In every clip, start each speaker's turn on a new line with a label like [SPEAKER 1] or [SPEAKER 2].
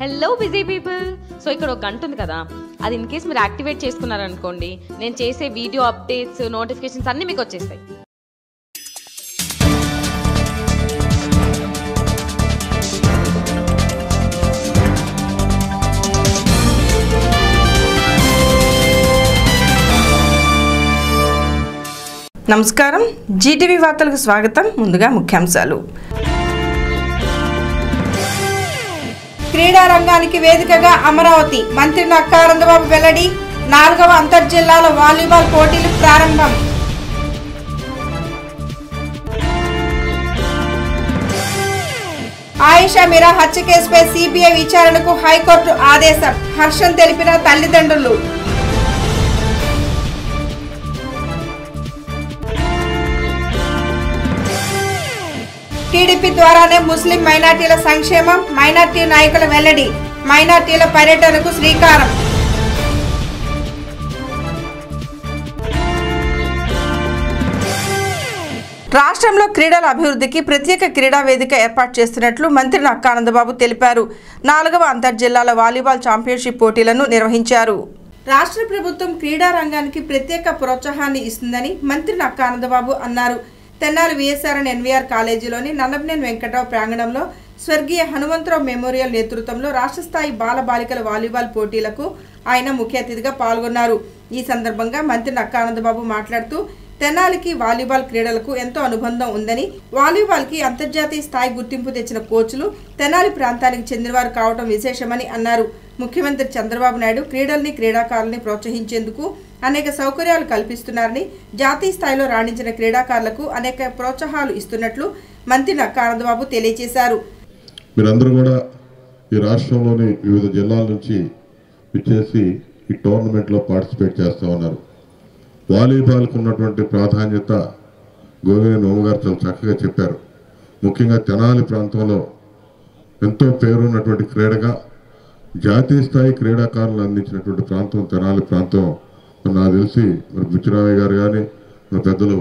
[SPEAKER 1] Hello busy people. So ఇక్కడ ఒక గంట ఉంది కదా, అది ఇన్ కేస్ మీరు యాక్టివేట్ చేసుకున్నారనుకోండి, నేను చేసే వీడియో అప్డేట్స్ నోటిఫికేషన్స్ అన్నీ మీకు వచ్చేస్తాయి.
[SPEAKER 2] నమస్కారం, జీటీవీ వార్తలకు స్వాగతం. ముందుగా ముఖ్యాంశాలు. క్రీడా రంగానికి వేదికగా అమరావతి, మంత్రి నక్కా ఆనందబాబు వెల్లడి. 4వ అంతర్జిల్లాల వాలీబాల్ పోటీలు ప్రారంభం. ఆయిషా మీరా హత్య కేసుపై సిబిఐ విచారణకు హైకోర్టు ఆదేశం. హర్షం తెలిపిన తల్లిదండ్రులు. టీడీపీ ద్వారానే ముస్లిం మైనార్టీల సంక్షేమం, మైనార్టీ నాయకుల వెల్లడి. మైనార్టీల పర్యటనకు శ్రీకారం. రాష్ట్రంలో క్రీడల అభివృద్ధికి ప్రత్యేక క్రీడా వేదిక ఏర్పాటు చేస్తున్నట్లు మంత్రి నక్కా ఆనందబాబు తెలిపారు. 4వ అంతర్జిల్లాల వాలీబాల్ ఛాంపియన్షిప్ పోటీలను నిర్వహించారు. రాష్ట్ర ప్రభుత్వం క్రీడా రంగానికి ప్రత్యేక ప్రోత్సాహాన్ని ఇస్తుందని మంత్రి నక్కా ఆనందబాబు అన్నారు. తెనాలి విఎస్ఆర్ఎన్ ఎన్వీఆర్ కాలేజీలోని నన్నపనేని వెంకటరావు ప్రాంగణంలో స్వర్గీయ హనుమంతరావు మెమోరియల్ నేతృత్వంలో రాష్ట్ర స్థాయి బాల బాలికల వాలీబాల్ పోటీలకు ఆయన ముఖ్య అతిథిగా పాల్గొన్నారు. ఈ సందర్భంగా మంత్రి నక్కా ఆనందబాబు మాట్లాడుతూ, తెనాలికి వాలీబాల్ క్రీడలకు ఎంతో అనుబంధం ఉందని, వాలీబాల్కి అంతర్జాతీయ స్థాయి గుర్తింపు తెచ్చిన కోచ్లు తెనాలి ప్రాంతానికి చెందినవారు కావడం విశేషమని అన్నారు. ముఖ్యమంత్రి చంద్రబాబు నాయుడు క్రీడల్ని, క్రీడాకారుల్ని ప్రోత్సహించేందుకు అనేక సౌకర్యాలు కల్పిస్తున్నారని, జాతీయ స్థాయిలో రాణించిన క్రీడాకారులకు అనేక ప్రోత్సాహాలు ఇస్తున్నట్లు మంత్రి నక్కా ఆనందబాబు తెలియజేశారు.
[SPEAKER 3] మీరందరూ కూడా ఈ రాష్ట్రంలోని వివిధ జిల్లాల నుంచి విచ్చేసి ఈ టోర్నమెంట్లో పార్టిసిపేట్ చేస్తూ ఉన్నారు. వాలీబాల్కు ఉన్నటువంటి ప్రాధాన్యత గోవినేని ఓమగారు చాలా చక్కగా చెప్పారు. ముఖ్యంగా తెనాలి ప్రాంతంలో ఎంతో పేరున్నటువంటి క్రీడగా జాతీయ స్థాయి క్రీడాకారులు అందించినటువంటి ప్రాంతం తెనాలి ప్రాంతం. నాకు తెలిసి మరి బుచ్చిరామయ్య గారు కానీ, మన పెద్దలు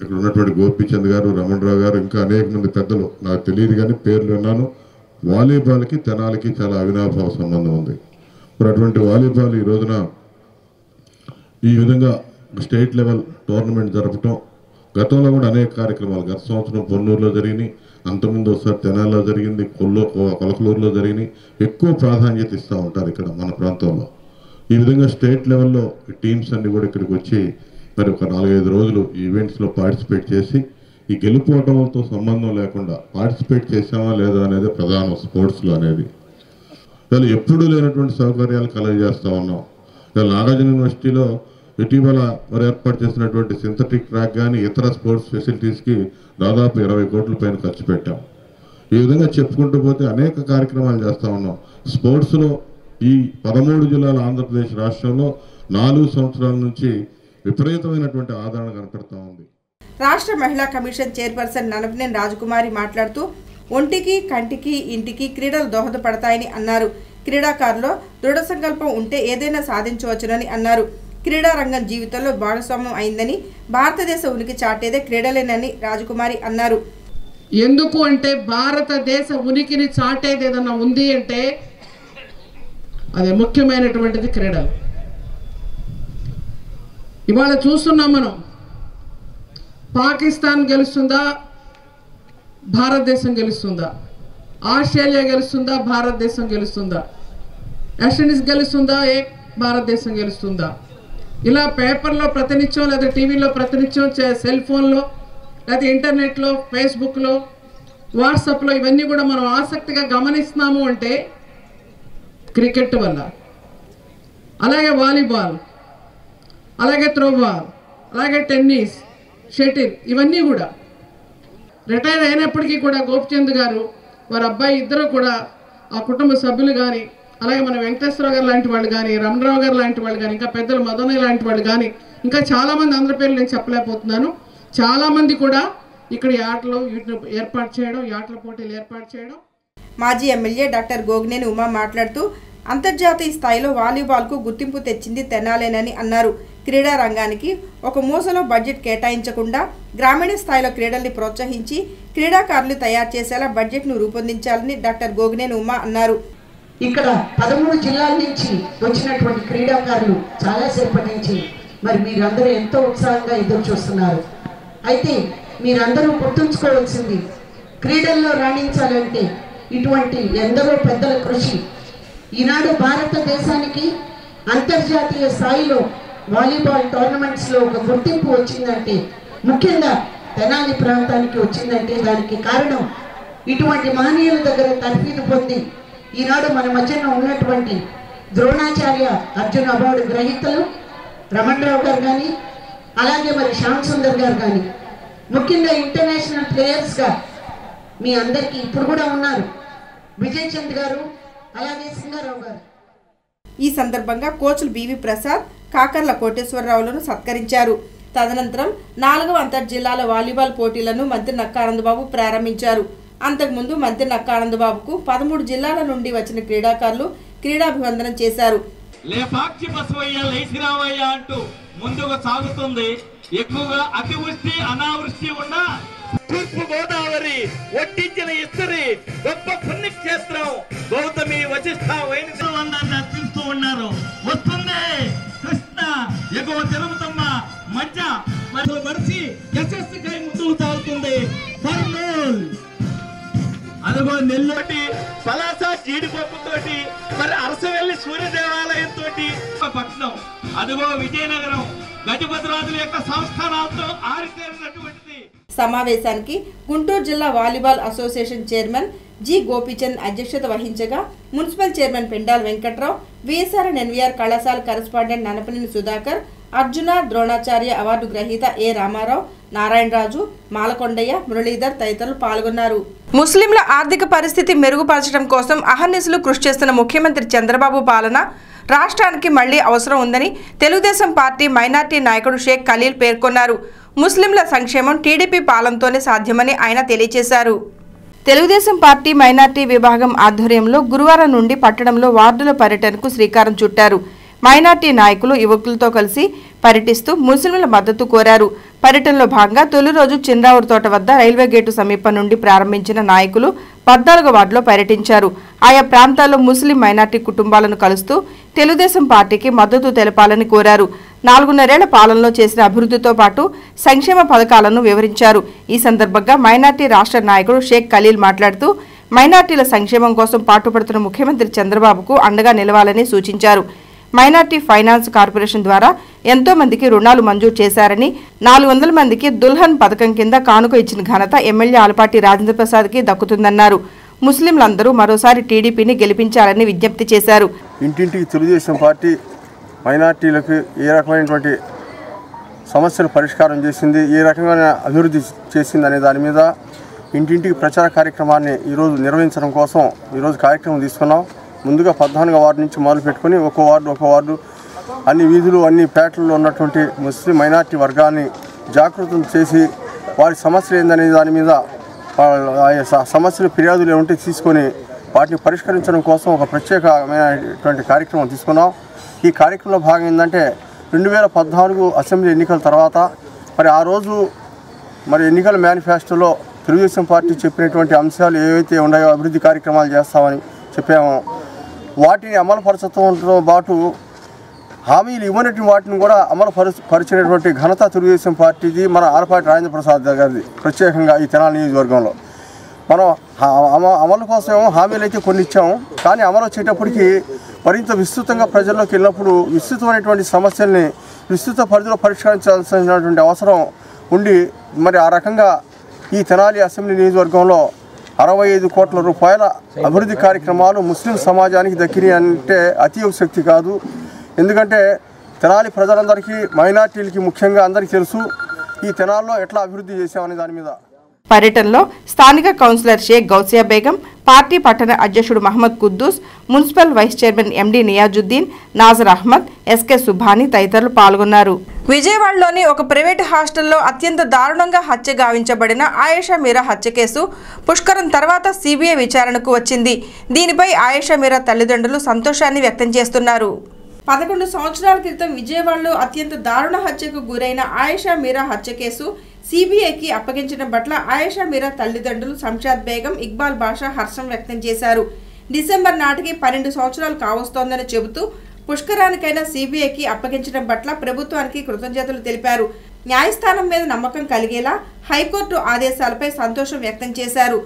[SPEAKER 3] ఇక్కడ ఉన్నటువంటి గోపీచంద్ గారు, రమణరావు గారు, ఇంకా అనేక మంది పెద్దలు, నాకు తెలియదు కానీ పేర్లు విన్నాను. వాలీబాల్కి తెనాలికి చాలా అవినాభావ సంబంధం ఉంది. మరి అటువంటి వాలీబాల్ ఈ రోజున ఈ విధంగా స్టేట్ లెవెల్ టోర్నమెంట్ జరపటం, గతంలో కూడా అనేక కార్యక్రమాలు గత సంవత్సరం పొన్నూరులో జరిగినాయి, అంతకుముందు ఒకసారి తెనాలిలో జరిగింది, కొలకలూరులో జరిగినాయి. ఎక్కువ ప్రాధాన్యత ఇస్తూ ఉంటారు ఇక్కడ మన ప్రాంతంలో. ఈ విధంగా స్టేట్ లెవెల్లో టీమ్స్ అన్ని కూడా ఇక్కడికి వచ్చి మరి ఒక 4-5 రోజులు ఈవెంట్స్లో పార్టిసిపేట్ చేసి, ఈ గెలుపోవటంతో సంబంధం లేకుండా పార్టిసిపేట్ చేసామా లేదా అనేది ప్రధానం స్పోర్ట్స్లో అనేది. ఇలా ఎప్పుడూ లేనటువంటి సౌకర్యాలు కలగజేస్తూ ఉన్నాం. ఇలా నాగార్జున యూనివర్సిటీలో ఇటీవల మరి ఏర్పాటు చేసినటువంటి సింథటిక్ ట్రాక్ కానీ ఇతర స్పోర్ట్స్ ఫెసిలిటీస్కి దాదాపు 20 కోట్ల పైన ఖర్చు పెట్టాం. ఈ విధంగా చెప్పుకుంటూ పోతే అనేక కార్యక్రమాలు చేస్తూ ఉన్నాం. స్పోర్ట్స్లో ఈ 13 జిల్లాల ఆంధ్రప్రదేశ్ రాష్ట్రంలో 4 సంవత్సరాల నుంచి విపరీతమైనటువంటి ఆదరణ కనపడతా ఉంది.
[SPEAKER 2] రాష్ట్ర మహిళా కమిషన్ చైర్పర్సన్ నన్నపనేని రాజకుమారి మాట్లాడుతూ, ఒంటికి, కంటికి, ఇంటికి క్రీడలు దోహదపడతాయని అన్నారు. క్రీడాకారులో దృఢ సంకల్పం ఉంటే ఏదైనా సాధించవచ్చునని అన్నారు. క్రీడా రంగం జీవితంలో భాగస్వామ్యం అయిందని, భారతదేశ ఉనికి చాటేదే క్రీడలేనని రాజకుమారి అన్నారు.
[SPEAKER 4] ఎందుకు అంటే భారతదేశ ఉనికిని చాటేది ఏదన్నా ఉంది అంటే అది ముఖ్యమైనటువంటిది క్రీడలు. ఇవాళ చూస్తున్నాం మనం, పాకిస్తాన్ గెలుస్తుందా, భారతదేశం గెలుస్తుందా, ఆస్ట్రేలియా గెలుస్తుందా, భారతదేశం గెలుస్తుందా, వెస్టిండీస్ గెలుస్తుందా, భారతదేశం గెలుస్తుందా, ఇలా పేపర్లో ప్రతినిత్యం లేదా టీవీలో ప్రతినిత్యం, సెల్ ఫోన్లో లేదా ఇంటర్నెట్లో, ఫేస్బుక్లో, వాట్సాప్లో ఇవన్నీ కూడా మనం ఆసక్తిగా గమనిస్తున్నాము అంటే క్రికెట్ వల్ల, అలాగే వాలీబాల్, అలాగే త్రోబాల్, అలాగే టెన్నిస్, షటిల్, ఇవన్నీ కూడా రిటైర్ అయినప్పటికీ కూడా గోపిచంద్ గారు, వారి అబ్బాయి ఇద్దరు కూడా ఆ కుటుంబ సభ్యులు కానీ, అలాగే మన వెంకటేశ్వరరావు గారు లాంటి వాళ్ళు కానీ, రమణరావు గారు లాంటి వాళ్ళు కానీ, ఇంకా పెద్దలు మదనయ్య లాంటి వాళ్ళు కానీ, ఇంకా చాలామంది అందరి పేర్లు నేను చెప్పలేకపోతున్నాను. చాలామంది కూడా ఇక్కడ ఈ ఆటలు ఏర్పాటు చేయడం, ఈ ఆటల పోటీలు ఏర్పాటు చేయడం.
[SPEAKER 2] మాజీ ఎమ్మెల్యే డాక్టర్ గోగినేని ఉమా మాట్లాడుతూ, అంతర్జాతీయ స్థాయిలో వాలీబాల్కు గుర్తింపు తెచ్చింది తెనాలేనని అన్నారు. క్రీడా రంగానికి ఒక మూసలో బడ్జెట్ కేటాయించకుండా గ్రామీణ స్థాయిలో క్రీడల్ని ప్రోత్సహించి క్రీడాకారులు తయారు చేసేలా బడ్జెట్ను రూపొందించాలని డాక్టర్ గోగినేని ఉమా అన్నారు.
[SPEAKER 5] ఇక్కడ 13 జిల్లాల నుంచి వచ్చినటువంటి క్రీడాకారులు చాలాసేపటి నుంచి మరి మీరందరూ ఎంతో ఉత్సాహంగా ఎదురు చూస్తున్నారు. అయితే మీరందరూ గుర్తుంచుకోవాల్సింది, క్రీడల్లో రాణించాలంటే ఇటువంటి ఎందరో పెద్దల కృషి. ఈనాడు భారతదేశానికి అంతర్జాతీయ స్థాయిలో వాలీబాల్ టోర్నమెంట్స్లో ఒక గుర్తింపు వచ్చిందంటే, ముఖ్యంగా తెనాలి ప్రాంతానికి వచ్చిందంటే దానికి కారణం ఇటువంటి మహనీయుల దగ్గర తర్ఫీదు పొంది ఈనాడు మన మధ్యన ఉన్నటువంటి ద్రోణాచార్య అర్జున్ అవార్డు గ్రహీతలు రమణరావు గారు కానీ, అలాగే మరి శ్యామ్ సుందర్ గారు కానీ, ముఖ్యంగా ఇంటర్నేషనల్ ప్లేయర్స్గా మీ అందరికీ ఇప్పుడు కూడా ఉన్నారు విజయ్ చంద్ గారు, అలాగే సింగారావు గారు.
[SPEAKER 2] ఈ సందర్భంగా కోచ్లు బివి ప్రసాద్, కాకర్ల కోటేశ్వరరావులను సత్కరించారు. తదనంతరం 4వ అంతర్జిల్లాల వాలీబాల్ పోటీలను మంత్రి నక్కా ఆనందబాబు ప్రారంభించారు. అంతకుముందు మంత్రి నక్కా ఆనందబాబుకు 13 జిల్లాల నుండి వచ్చిన క్రీడాకారులు క్రీడాభివందనం చేశారు.
[SPEAKER 6] లేపాక్షి బసవయ్య లేచిరావయ్య అంటూ ముందుకు సాగుతుంది. ఎక్కువగా అతివృష్టి అనావృష్టి ఉన్న తూర్పు గోదావరి ఒట్టించిన ఇస్తరి గొప్ప పుణ్యక్షేత్రం గౌతమి వశిష్ఠ వైద్యాన్ని అర్పిస్తూ ఉన్నారు. వస్తుంది కృష్ణ ఎగువ తిరుమతమ్మ మధ్య మరిచి యశస్సుకై ముందుకు సాగుతుంది. అదిగో నెల్లూటి పలాస జీడిపప్పుతోటి మరి అరసవెల్లి సూర్య దేవాలయంతో పట్నం, అదిగో విజయనగరం గజపతిరాజుల యొక్క సంస్థానాలతో ఆరితేరినటువంటిది.
[SPEAKER 2] సమావేశానికి గుంటూరు జిల్లా volleyball association chairman G Gopichand అధ్యక్షత వహించగా municipal chairman Pendal Venkatrao, VSR NVR కళాశాల కరెస్పాండెంట్ ననపనేని సుధాకర్, అర్జున ద్రోణాచార్య అవార్డు గ్రహీత ఏ రామారావు, నారాయణరాజు, మాలకొండయ్య, మురళీధర్ తదితరులు పాల్గొన్నారు. ముస్లింల ఆర్థిక పరిస్థితి మెరుగుపరచడం కోసం అహర్నిశలు కృషి చేస్తున్న ముఖ్యమంత్రి చంద్రబాబు పాలన రాష్ట్రానికి మళ్లీ అవసరం ఉందని తెలుగుదేశం పార్టీ మైనార్టీ నాయకుడు షేక్ ఖలీల్ పేర్కొన్నారు. ముస్లింల సంక్షేమం టీడీపీ పాలనతోనే సాధ్యమని ఆయన తెలియజేశారు. తెలుగుదేశం పార్టీ మైనార్టీ విభాగం ఆధ్వర్యంలో గురువారం నుండి పట్టణంలో వార్డుల పర్యటనకు శ్రీకారం చుట్టారు. మైనార్టీ నాయకులు యువకులతో కలిసి పర్యటిస్తూ ముస్లింల మద్దతు కోరారు. పర్యటనలో భాగంగా తొలి రోజు చిన్రావూరు తోట వద్ద రైల్వే గేటు సమీపం నుండి ప్రారంభించిన నాయకులు 14వ వార్డులో పర్యటించారు. ఆయా ప్రాంతాల్లో ముస్లిం మైనార్టీ కుటుంబాలను కలుస్తూ తెలుగుదేశం పార్టీకి మద్దతు తెలపాలని కోరారు. 4.5 ఏళ్ల పాలనలో చేసిన అభివృద్ధితో పాటు సంక్షేమ పథకాలను వివరించారు. ఈ సందర్భంగా మైనార్టీ రాష్ట్ర నాయకుడు షేక్ ఖలీల్ మాట్లాడుతూ మైనార్టీల సంక్షేమం కోసం పాటుపడుతున్న ముఖ్యమంత్రి చంద్రబాబుకు అండగా నిలవాలని సూచించారు. మైనార్టీ ఫైనాన్స్ కార్పొరేషన్ ద్వారా ఎంతో మందికి రుణాలు మంజూరు చేశారని, 400 మందికి దుల్హన్ పథకం కింద కానుక ఇచ్చిన ఘనత ఎమ్మెల్యే ఆలపాటి రాజేంద్ర ప్రసాద్కి దక్కుతుందన్నారు. ముస్లింలందరూ మరోసారి టీడీపీని గెలిపించాలని విజ్ఞప్తి చేశారు.
[SPEAKER 7] ఇంటింటికి తెలుగుదేశం పార్టీ మైనార్టీలకు ఏ రకమైనటువంటి సమస్యలు పరిష్కారం చేసింది, ఏ రకమైన అభివృద్ధి చేసింది అనే దాని మీద ఇంటింటికి ప్రచార కార్యక్రమాన్ని ఈరోజు నిర్వహించడం కోసం ఈరోజు కార్యక్రమం తీసుకున్నాం. ముందుగా 14వ వార్డు నుంచి మొదలు పెట్టుకుని ఒక వార్డు అన్ని వీధులు అన్ని పేటల్లో ఉన్నటువంటి ముస్లిం మైనార్టీ వర్గాన్ని జాగృతం చేసి వారి సమస్యలు ఏందనే దాని మీద సమస్యలు ఫిర్యాదులు ఏమంటే తీసుకొని వాటిని పరిష్కరించడం కోసం ఒక ప్రత్యేకమైనటువంటి కార్యక్రమం తీసుకున్నాం. ఈ కార్యక్రమంలో భాగం ఏంటంటే 2014 అసెంబ్లీ ఎన్నికల తర్వాత మరి ఆ రోజు మరి ఎన్నికల మేనిఫెస్టోలో తెలుగుదేశం పార్టీ చెప్పినటువంటి అంశాలు ఏవైతే ఉన్నాయో అభివృద్ధి కార్యక్రమాలు చేస్తామని చెప్పామో వాటిని అమలుపరచడంతో పాటు హామీలు ఇవ్వనటువంటి వాటిని కూడా పరిచినటువంటి ఘనత తెలుగుదేశం పార్టీది, మన ఆలపాటి రాజేంద్ర ప్రసాద్ గారిది. ప్రత్యేకంగా ఈ తెనాలి నియోజకవర్గంలో మనం అమలు కోసం హామీలు అయితే కొన్ని ఇచ్చాము, కానీ అమలు వచ్చేటప్పటికి మరింత విస్తృతంగా ప్రజల్లోకి వెళ్ళినప్పుడు విస్తృతమైనటువంటి సమస్యల్ని విస్తృత పరిధిలో పరిష్కరించాల్సినటువంటి అవసరం ఉండి మరి ఆ రకంగా ఈ తెనాలి అసెంబ్లీ నియోజకవర్గంలో 65 కోట్ల రూపాయల అభివృద్ధి కార్యక్రమాలు ముస్లిం సమాజానికి దక్కినాయి అంటే అతిశక్తి కాదు. ఎందుకంటే తెనాలి ప్రజలందరికీ మైనార్టీలకి ముఖ్యంగా అందరికీ తెలుసు ఈ తెనాల్లో ఎట్లా అభివృద్ధి చేశామనే దాని మీద.
[SPEAKER 2] పర్యటనలో స్థానిక కౌన్సిలర్ షేక్ గౌసియా బేగం, పార్టీ పట్టణ అధ్యక్షుడు Mohammed Kuddus, municipal vice chairman MD Niyazuddin, Nazar Ahmed, SK Subhani తదితరులు పాల్గొన్నారు. విజయవాడలోని ఒక ప్రైవేటు హాస్టల్లో అత్యంత దారుణంగా హత్య గావించబడిన ఆయేషా మీరా హత్య కేసు పుష్కరం తర్వాత సిబిఐ విచారణకు వచ్చింది. దీనిపై ఆయేషా మీరా తల్లిదండ్రులు సంతోషాన్ని వ్యక్తం చేస్తున్నారు. 11 సంవత్సరాల క్రితం విజయవాడలో అత్యంత దారుణ హత్యకు గురైన ఆయేషా మీరా హత్య కేసు సిబిఐకి అప్పగించడం పట్ల ఆయేషా మీరా తల్లిదండ్రులు శంషాద్ బేగం, ఇక్బాల్ బాషా హర్షం వ్యక్తం చేశారు. డిసెంబర్ నాటికి 12 సంవత్సరాలు కావస్తోందని చెబుతూ పుష్కరానికైనా సిబిఐకి అప్పగించడం పట్ల ప్రభుత్వానికి కృతజ్ఞతలు తెలిపారు. న్యాయస్థానం మీద నమ్మకం కలిగేలా హైకోర్టు ఆదేశాలపై సంతోషం వ్యక్తం చేశారు.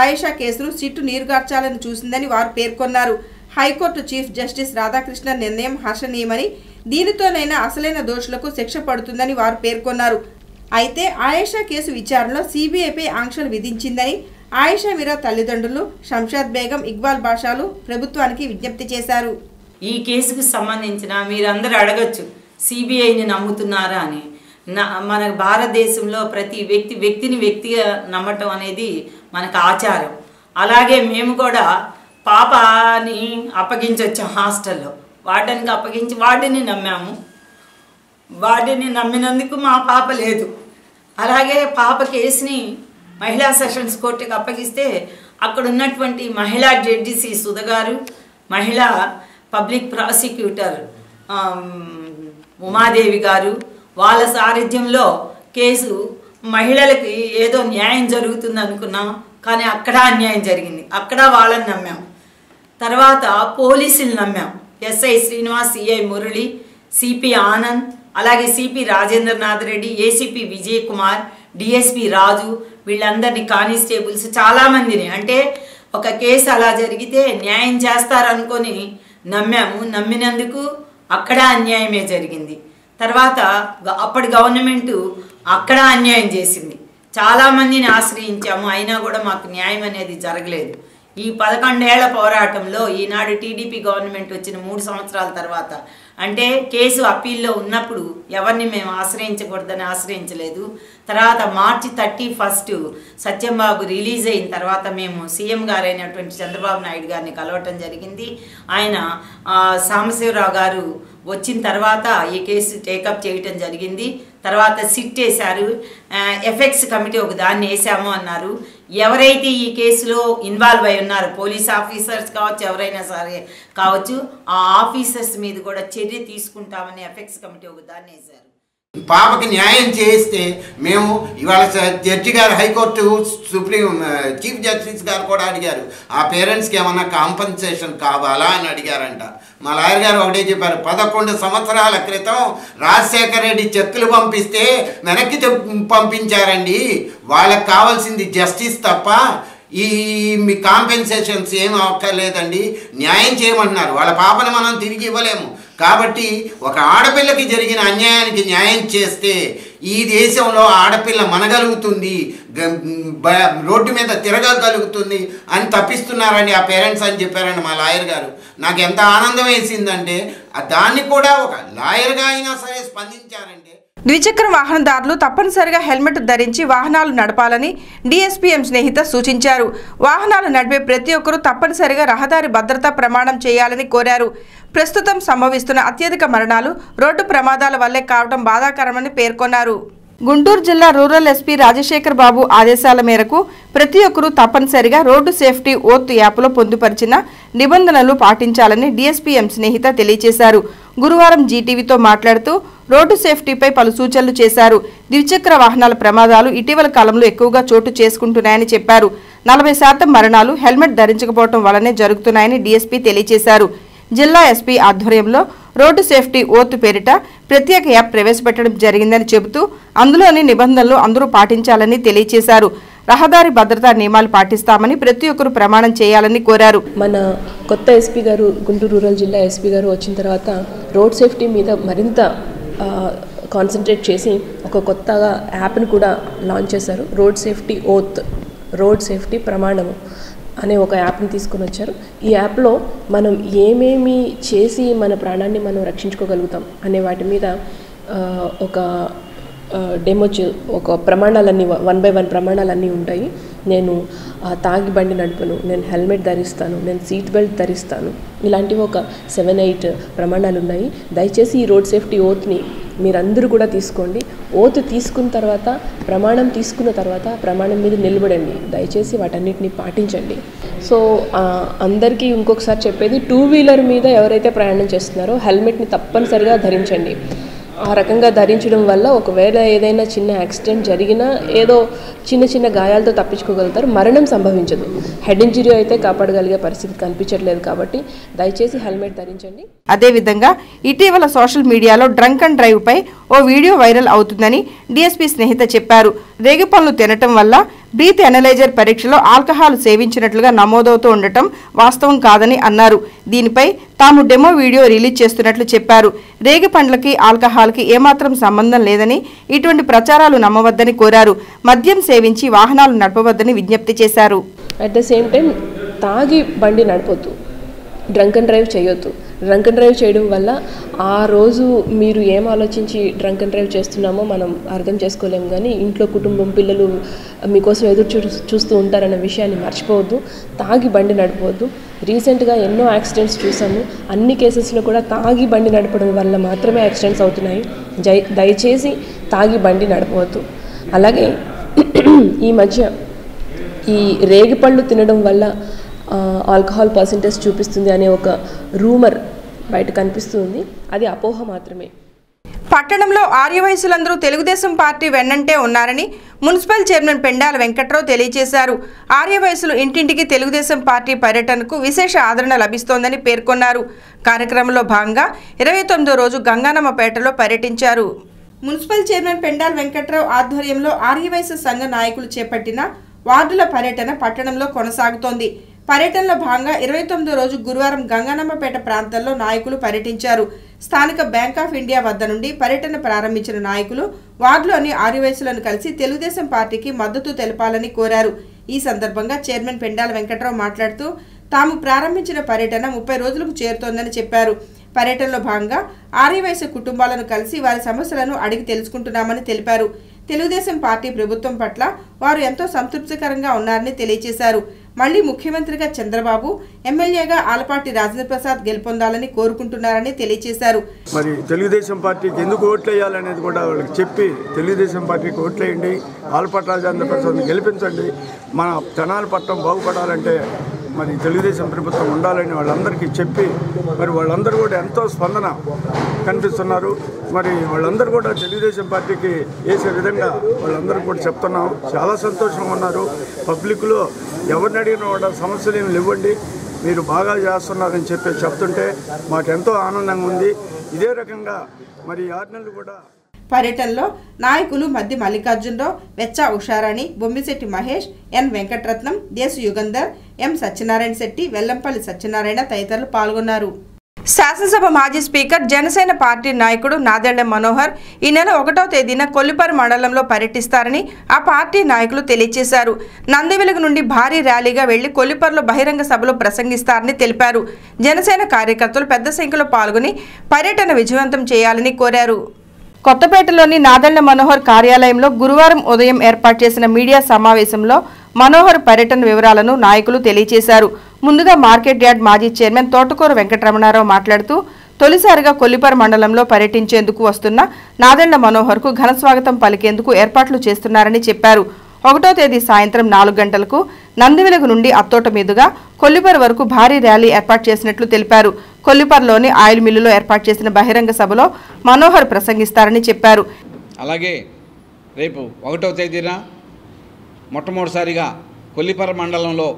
[SPEAKER 2] ఆయేషా కేసును సిట్టు నీరుగార్చాలని చూసిందని వారు పేర్కొన్నారు. హైకోర్టు చీఫ్ జస్టిస్ రాధాకృష్ణ నిర్ణయం హర్షణీయమని, దీనితోనైనా అసలైన దోషులకు శిక్ష పడుతుందని వారు పేర్కొన్నారు. అయితే ఆయేషా కేసు విచారణలో సిబిఐపై ఆంక్షలు విధించిందని ఆయేషా మీరా తల్లిదండ్రులు శంషాద్ బేగం, ఇక్బాల్ బాషాలు ప్రభుత్వానికి విజ్ఞప్తి చేశారు.
[SPEAKER 8] ఈ కేసుకు సంబంధించిన మీరందరూ అడగచ్చు, సిబిఐని నమ్ముతున్నారా అని. మన భారతదేశంలో ప్రతి వ్యక్తిగా నమ్మటం అనేది మనకు ఆచారం. అలాగే మేము కూడా పాపని అప్పగించొచ్చాం హాస్టల్లో. వార్డెన్కి అప్పగించి వార్డెన్ని నమ్మాము. వార్డెన్ని నమ్మినందుకు మా పాప లేదు. అలాగే పాప కేసుని మహిళా సెషన్స్ కోర్టుకి అప్పగిస్తే అక్కడ ఉన్నటువంటి మహిళా జడ్జి సి సుధ గారు, మహిళా పబ్లిక్ ప్రాసిక్యూటర్ ఉమాదేవి గారు, వాళ్ళ సారథ్యంలో కేసు మహిళలకి ఏదో న్యాయం జరుగుతుంది అనుకున్నాం, కానీ అక్కడ అన్యాయం జరిగింది. అక్కడ వాళ్ళని నమ్మాం. తర్వాత పోలీసులు నమ్మాం. SI Srinivas, CI Murali, CP Anand, అలాగే CP Rajendranath Reddy, ACP Vijay Kumar, DSP Raju, వీళ్ళందరినీ కానిస్టేబుల్స్ చాలామందిని, అంటే ఒక కేసు అలా జరిగితే న్యాయం చేస్తారనుకొని నమ్మాము. నమ్మినందుకు అక్కడ అన్యాయమే జరిగింది. తర్వాత అప్పటి గవర్నమెంటు అక్కడ అన్యాయం చేసింది. చాలామందిని ఆశ్రయించాము, అయినా కూడా మాకు న్యాయం అనేది జరగలేదు. ఈ 11 ఏళ్ల పోరాటంలో ఈనాడు టీడీపీ గవర్నమెంట్ వచ్చిన 3 సంవత్సరాల తర్వాత, అంటే కేసు అప్పీల్లో ఉన్నప్పుడు ఎవరిని మేము ఆశ్రయించకూడదని ఆశ్రయించలేదు. తర్వాత మార్చి 31 సత్యంబాబు రిలీజ్ అయిన తర్వాత మేము సీఎం గారైనటువంటి చంద్రబాబు నాయుడు గారిని కలవటం జరిగింది. ఆయన సాంబశివరావు గారు వచ్చిన తర్వాత ఈ కేసు టేకప్ చేయటం జరిగింది. తర్వాత సిట్ వేశారు, ఎఫెక్ట్స్ కమిటీ ఒక దాన్ని వేసాము అన్నారు. ఎవరైతే ఈ కేసులో ఇన్వాల్వ్ అయి ఉన్నారు, పోలీస్ ఆఫీసర్స్ కావచ్చు, ఎవరైనా సరే కావచ్చు, ఆ ఆఫీసర్స్ మీద కూడా చర్య తీసుకుంటామని ఎఫెక్ట్స్ కమిటీ ఒక దాన్ని వేశారు.
[SPEAKER 9] పాపకి న్యాయం చేస్తే మేము ఇవాళ జడ్జి గారు, హైకోర్టు సుప్రీం చీఫ్ జస్టిస్ గారు కూడా అడిగారు, ఆ పేరెంట్స్కి ఏమన్నా కాంపన్సేషన్ కావాలా అని అడిగారంట. మా లాయర్ గారు ఒకటే చెప్పారు, 11 సంవత్సరాల క్రితం రాజశేఖర రెడ్డి చెక్కులు పంపిస్తే వెనక్కి పంపించారండి, వాళ్ళకి కావాల్సింది జస్టిస్ తప్ప ఈ మీ కాంపెన్సేషన్స్ ఏం అక్కర్లేదండి, న్యాయం చేయమంటున్నారు. వాళ్ళ పాపను మనం తిరిగి ఇవ్వలేము. కాబట్టి ఒక ఆడపిల్లకి జరిగిన అన్యాయానికి న్యాయం చేస్తే ఈ దేశంలో ఆడపిల్ల మనగలుగుతుంది, రోడ్డు మీద తిరగగలుగుతుంది అని తప్పిస్తున్నారండి ఆ పేరెంట్స్ అని చెప్పారండి మా లాయర్ గారు. నాకు ఎంత ఆనందం వేసిందంటే దాన్ని కూడా ఒక లాయర్గా అయినా సరే స్పందించారంటే.
[SPEAKER 2] ద్విచక్ర వాహనదారులు తప్పనిసరిగా హెల్మెట్ ధరించి వాహనాలు నడపాలని డిఎస్పీఎం స్నేహిత సూచించారు. వాహనాలు నడిపే ప్రతి ఒక్కరూ తప్పనిసరిగా రహదారి భద్రతా ప్రమాణం చేయాలని కోరారు. ప్రస్తుతం సంభవిస్తున్న అత్యధిక మరణాలు రోడ్డు ప్రమాదాల వల్లే కావడం బాధాకరమని పేర్కొన్నారు. గుంటూరు జిల్లా రూరల్ ఎస్పీ రాజశేఖర్ బాబు ఆదేశాల మేరకు ప్రతి ఒక్కరూ తప్పనిసరిగా రోడ్డు సేఫ్టీ ఓత్ యాప్లో పొందుపరిచిన నిబంధనలు పాటించాలని డిఎస్పీఎం స్నేహిత తెలియజేశారు. గురువారం జీటీవీతో మాట్లాడుతూ రోడ్డు సేఫ్టీపై పలు సూచనలు చేశారు. ద్విచక్ర వాహనాల ప్రమాదాలు ఇటీవల కాలంలో ఎక్కువగా చోటు చేసుకుంటున్నాయని చెప్పారు. 40% మరణాలు హెల్మెట్ ధరించకపోవడం వల్లనే జరుగుతున్నాయని డీఎస్పీ తెలియజేశారు. జిల్లా ఎస్పీ ఆధ్వర్యంలో రోడ్డు సేఫ్టీ ఓత్ పేరిట ప్రత్యేక యాప్ ప్రవేశపెట్టడం జరిగిందని చెబుతూ అందులోని నిబంధనలు అందరూ పాటించాలని తెలియజేశారు. రహదారి భద్రతా నియమాలు పాటిస్తామని ప్రతి ఒక్కరూ ప్రమాణం చేయాలని కోరారు.
[SPEAKER 10] మన కొత్త ఎస్పీ గారు, గుంటూరు రూరల్ జిల్లా ఎస్పీ గారు వచ్చిన తర్వాత రోడ్ సేఫ్టీ మీద మరింత కాన్సన్ట్రేట్ చేసి ఒక కొత్తగా యాప్ను కూడా లాంచ్ చేశారు. Road safety oath, road safety ప్రమాణము అనే ఒక యాప్ని తీసుకొని వచ్చారు. ఈ యాప్లో మనం ఏమేమి చేసి మన ప్రాణాన్ని మనం రక్షించుకోగలుగుతాం అనే వాటి మీద ఒక డెమో, ఒక ప్రమాణాలన్నీ 1 by 1 ప్రమాణాలన్నీ ఉంటాయి. నేను తాగి బండి నడుపును, నేను హెల్మెట్ ధరిస్తాను, నేను సీట్ బెల్ట్ ధరిస్తాను, ఇలాంటివి ఒక 7-8 ప్రమాణాలు ఉన్నాయి. దయచేసి ఈ రోడ్ సేఫ్టీ ఓత్ని మీరందరూ కూడా తీసుకోండి. ఓతు తీసుకున్న తర్వాత, ప్రమాణం తీసుకున్న తర్వాత ప్రమాణం మీద నిలబడండి. దయచేసి వాటన్నిటిని పాటించండి. సో అందరికీ ఇంకొకసారి చెప్పేది, 2 వీలర్ మీద ఎవరైతే ప్రయాణం చేస్తున్నారో హెల్మెట్ని తప్పనిసరిగా ధరించండి. ఆ రకంగా ధరించడం వల్ల ఒకవేళ ఏదైనా చిన్న యాక్సిడెంట్ జరిగినా ఏదో చిన్న చిన్న గాయాలతో తప్పించుకోగలుగుతారు, మరణం సంభవించదు. హెడ్ ఇంజరీ అయితే కాపాడగలిగే పరిస్థితి కనిపించట్లేదు కాబట్టి దయచేసి హెల్మెట్ ధరించండి.
[SPEAKER 2] అదేవిధంగా ఇటీవల సోషల్ మీడియాలో డ్రంక్ అండ్ డ్రైవ్ పై ఓ వీడియో వైరల్ అవుతుందని డీఎస్పీ స్నేహిత చెప్పారు. రేగిపళ్ళు తినటం వల్ల బ్రీత్ ఎనలైజర్ పరీక్షలో ఆల్కహాల్ సేవించినట్లుగా నమోదవుతూ ఉండటం వాస్తవం కాదని అన్నారు. దీనిపై తాము డెమో వీడియో రిలీజ్ చేస్తున్నట్లు చెప్పారు. రేగి పండ్లకి ఆల్కహాల్కి ఏమాత్రం సంబంధం లేదని, ఇటువంటి ప్రచారాలు నమ్మవద్దని కోరారు. మద్యం సేవించి వాహనాలు నడపవద్దని విజ్ఞప్తి చేశారు.
[SPEAKER 10] అట్ ద సేమ్ టైం తాగి బండి నడపొద్దు, డ్రంక్ అండ్ డ్రైవ్ చేయొద్దు. డ్రంక్ అండ్ డ్రైవ్ చేయడం వల్ల ఆ రోజు మీరు ఏం ఆలోచించి డ్రంక్ అండ్ డ్రైవ్ చేస్తున్నామో మనం అర్థం చేసుకోలేము. కానీ ఇంట్లో కుటుంబం, పిల్లలు మీకోసం ఎదురు చూస్తూ ఉంటారన్న విషయాన్ని మర్చిపోవద్దు. తాగి బండి నడపవద్దు. రీసెంట్గా ఎన్నో యాక్సిడెంట్స్ చూసాము. అన్ని కేసెస్లో కూడా తాగి బండి నడపడం వల్ల మాత్రమే యాక్సిడెంట్స్ అవుతున్నాయి. దయచేసి తాగి బండి నడపవద్దు. అలాగే ఈ మధ్య ఈ రేగిపళ్ళు తినడం వల్ల ఆల్కహాల్ పర్సెంటేజ్ చూపిస్తుంది అనే ఒక రూమర్ బయట కనిపిస్తుంది. అది అపోహ మాత్రమే.
[SPEAKER 2] పట్టణంలో ఆర్యవయసులందరూ తెలుగుదేశం పార్టీ వెన్నంటే ఉన్నారని మున్సిపల్ చైర్మన్ పెండాల వెంకట్రావు తెలియజేశారు. ఆర్యవయసులు ఇంటింటికి తెలుగుదేశం పార్టీ పర్యటనకు విశేష ఆదరణ లభిస్తోందని పేర్కొన్నారు. కార్యక్రమంలో భాగంగా 29వ రోజు గంగానమ్మపేటలో పర్యటించారు. మున్సిపల్ చైర్మన్ పెండాల వెంకట్రావు ఆధ్వర్యంలో ఆర్యవయసు సంఘ నాయకులు చేపట్టిన వార్డుల పర్యటన పట్టణంలో కొనసాగుతోంది. పర్యటనలో భాగంగా 29వ రోజు గురువారం గంగానమ్మపేట ప్రాంతాల్లో నాయకులు పర్యటించారు. స్థానిక బ్యాంక్ ఆఫ్ ఇండియా వద్ద నుండి పర్యటన ప్రారంభించిన నాయకులు వార్డులోని ఆర్యవయసులను కలిసి తెలుగుదేశం పార్టీకి మద్దతు తెలపాలని కోరారు. ఈ సందర్భంగా చైర్మన్ పెండాల వెంకట్రావు మాట్లాడుతూ తాము ప్రారంభించిన పర్యటన 30 రోజులకు చేరుతోందని చెప్పారు. పర్యటనలో భాగంగా ఆర్యవయసు కుటుంబాలను కలిసి వారి సమస్యలను అడిగి తెలుసుకుంటున్నామని తెలిపారు. తెలుగుదేశం పార్టీ ప్రభుత్వం పట్ల వారు ఎంతో సంతృప్తికరంగా ఉన్నారని తెలియజేశారు. మళ్లీ ముఖ్యమంత్రిగా చంద్రబాబు, ఎమ్మెల్యేగా ఆలపాటి రాజేంద్ర ప్రసాద్ గెలుపొందాలని కోరుకుంటున్నారని తెలియజేశారు.
[SPEAKER 11] మరి తెలుగుదేశం పార్టీకి ఎందుకు ఓట్లు వేయాలనేది కూడా వాళ్ళకి చెప్పి తెలుగుదేశం పార్టీకి ఓట్లు వేయండి, ఆలపాటి రాజేంద్ర ప్రసాద్ని గెలిపించండి, మన తెనాలి పట్టణం బాగుపడాలంటే మరి తెలుగుదేశం ప్రభుత్వం ఉండాలని వాళ్ళందరికీ చెప్పి మరి వాళ్ళందరూ కూడా ఎంతో స్పందన కనిపిస్తున్నారు. మరి వాళ్ళందరూ కూడా తెలుగుదేశం పార్టీకి వేసే విధంగా వాళ్ళందరూ కూడా చెప్తున్నాం. చాలా సంతోషంగా ఉన్నారు. పబ్లిక్లో ఎవరిని అడిగినా కూడా సమస్యలు ఏమి లేవండి, మీరు బాగా చేస్తున్నారని చెప్తుంటే మాకు ఎంతో ఆనందంగా ఉంది. ఇదే రకంగా మరి 6 నెలలు కూడా
[SPEAKER 2] పర్యటనలో నాయకులు మద్ది మల్లికార్జునరావు, వెచ్చా ఉషారాణి, బొమ్మిశెట్టి మహేష్, ఎన్ వెంకటరత్నం, దేశు యుగంధర్, ఎం సత్యనారాయణ శెట్టి, వెల్లంపల్లి సత్యనారాయణ తదితరులు పాల్గొన్నారు. శాసనసభ మాజీ స్పీకర్, జనసేన పార్టీ నాయకుడు నాదెళ్ల మనోహర్ ఈ నెల 1వ తేదీన కొల్లిపర మండలంలో పర్యటిస్తారని ఆ పార్టీ నాయకులు తెలియజేశారు. నందివెలుగు నుండి భారీ ర్యాలీగా వెళ్లి కొల్లిపరలో బహిరంగ సభలో ప్రసంగిస్తారని తెలిపారు. జనసేన కార్యకర్తలు పెద్ద సంఖ్యలో పాల్గొని పర్యటన విజయవంతం చేయాలని కోరారు. కొత్తపేటలోని నాదెళ్ల మనోహర్ కార్యాలయంలో గురువారం ఉదయం ఏర్పాటు చేసిన మీడియా సమావేశంలో మనోహర్ పర్యటన వివరాలను నాయకులు తెలియజేశారు. ముందుగా మార్కెట్ యార్డ్ మాజీ చైర్మన్ తోటకూర వెంకటరమణారావు మాట్లాడుతూ తొలిసారిగా కొల్లిపర మండలంలో పర్యటించేందుకు వస్తున్న నాదెళ్ల మనోహర్కు ఘన స్వాగతం పలికేందుకు ఏర్పాట్లు చేస్తున్నారని చెప్పారు. 1వ తేదీ సాయంత్రం 4 గంటలకు నందివెలుగు నుండి అత్తోట మీదుగా కొల్లిపర వరకు భారీ ర్యాలీ ఏర్పాటు చేసినట్లు తెలిపారు. కొల్లిపరలోని ఆయిల్ మిల్లులో ఏర్పాటు చేసిన బహిరంగ సభలో మనోహర్ ప్రసంగిస్తారని చెప్పారు.
[SPEAKER 12] అలాగే రేపు 1వ తేదీన మొట్టమొదటిసారిగా కొల్లిపర మండలంలో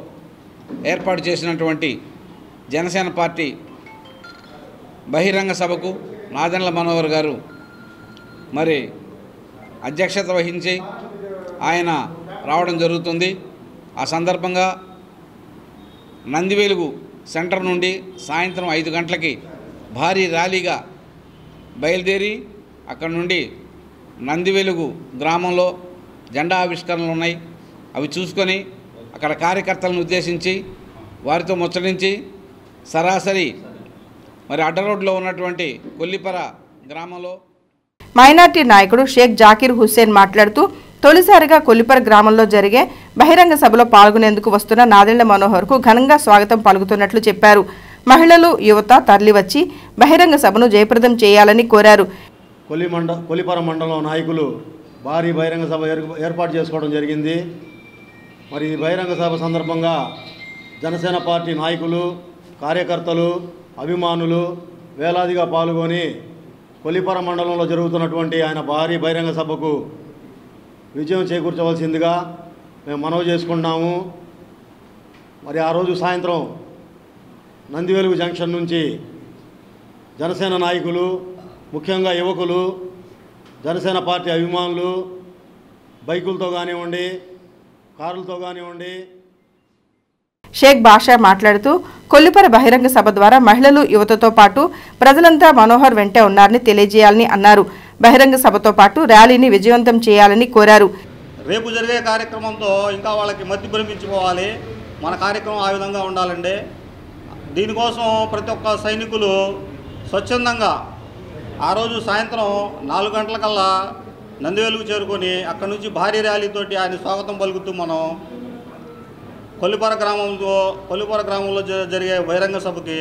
[SPEAKER 12] ఏర్పాటు చేసినటువంటి జనసేన పార్టీ బహిరంగ సభకు నాదెళ్ల మనోహర్ గారు మరి అధ్యక్షత వహించి ఆయన రావడం జరుగుతుంది. ఆ సందర్భంగా నందివెలుగు సెంటర్ నుండి సాయంత్రం 5 గంటలకి భారీ ర్యాలీగా బయలుదేరి అక్కడ నుండి నందివెలుగు గ్రామంలో జెండా ఆవిష్కరణలు ఉన్నాయి, అవి చూసుకొని అక్కడ కార్యకర్తలను ఉద్దేశించి వారితో ముచ్చటించి సరాసరి మరి అడ్డ రోడ్లో ఉన్నటువంటి కొల్లిపర గ్రామంలో
[SPEAKER 2] మైనార్టీ నాయకుడు షేక్ జాకీర్ హుస్సేన్ మాట్లాడుతూ తొలిసారిగా కొల్లిపర గ్రామంలో జరిగే బహిరంగ సభలో పాల్గొనేందుకు వస్తున్న నాదెళ్ల మనోహర్కు ఘనంగా స్వాగతం పలుకుతున్నట్లు చెప్పారు. మహిళలు, యువత తరలివచ్చి బహిరంగ సభను జయప్రదం చేయాలని కోరారు.
[SPEAKER 13] కొలిపర మండలం నాయకులు భారీ బహిరంగ సభ ఏర్పాటు చేసుకోవడం జరిగింది. మరి ఈ బహిరంగ సభ సందర్భంగా జనసేన పార్టీ నాయకులు, కార్యకర్తలు, అభిమానులు వేలాదిగా పాల్గొని కొలిపర మండలంలో జరుగుతున్నటువంటి ఆయన భారీ బహిరంగ సభకు విజయం చేకూర్చవలసిందిగా మేము మనవి చేసుకున్నాము. మరి ఆ రోజు సాయంత్రం నందివెలుగు జంక్షన్ నుంచి జనసేన నాయకులు, ముఖ్యంగా యువకులు, జనసేన పార్టీ అభిమానులు బైకులతో కానివ్వండి, కారులతో కానివ్వండి.
[SPEAKER 2] షేక్ బాషా మాట్లాడుతూ కొల్లిపర బహిరంగ సభ ద్వారా మహిళలు, యువతతో పాటు ప్రజలంతా మనోహర్ వెంటే ఉన్నారని తెలియజేయాలని అన్నారు. బహిరంగ సభతో పాటు ర్యాలీని విజయవంతం చేయాలని కోరారు.
[SPEAKER 14] రేపు జరిగే కార్యక్రమంతో ఇంకా వాళ్ళకి మధ్య భ్రమించిపోవాలి. మన కార్యక్రమం ఆ విధంగా ఉండాలండి. దీనికోసం ప్రతి ఒక్క సైనికులు స్వచ్ఛందంగా ఆ రోజు సాయంత్రం 4 గంటలకల్లా నందివెలుగు చేరుకొని అక్కడి నుంచి భారీ ర్యాలీతోటి ఆయన స్వాగతం పలుకుతూ మనం కొల్లిపర గ్రామంలో జరిగే బహిరంగ సభకి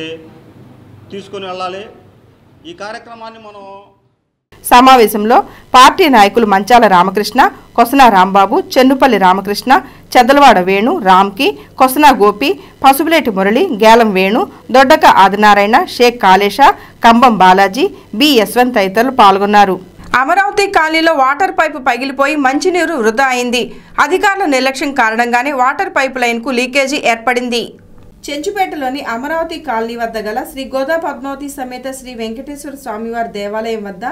[SPEAKER 14] తీసుకొని వెళ్ళాలి. ఈ కార్యక్రమాన్ని మనం
[SPEAKER 2] సమావేశంలో పార్టీ నాయకులు మంచాల రామకృష్ణ, కొసనా రాంబాబు, చెన్నుపల్లి రామకృష్ణ, చెద్దలవాడ వేణు, రామ్కి, కొసనా గోపి, పసుపులేటి మురళి, గేలం వేణు, దొడ్డక ఆదినారాయణ, షేక్ కాళేశ, కంబం బాలాజీ, బి యశ్వంత్ తదితరులు పాల్గొన్నారు. అమరావతి కాలనీలో వాటర్ పైపు పగిలిపోయి మంచినీరు వృధా అయింది. అధికారుల నిర్లక్ష్యం కారణంగానే వాటర్ పైపు లైన్కు లీకేజీ ఏర్పడింది. చెంచుపేటలోని అమరావతి కాలనీ వద్ద గల శ్రీ గోదా పద్మావతి సమేత శ్రీ వెంకటేశ్వర స్వామివారి దేవాలయం వద్ద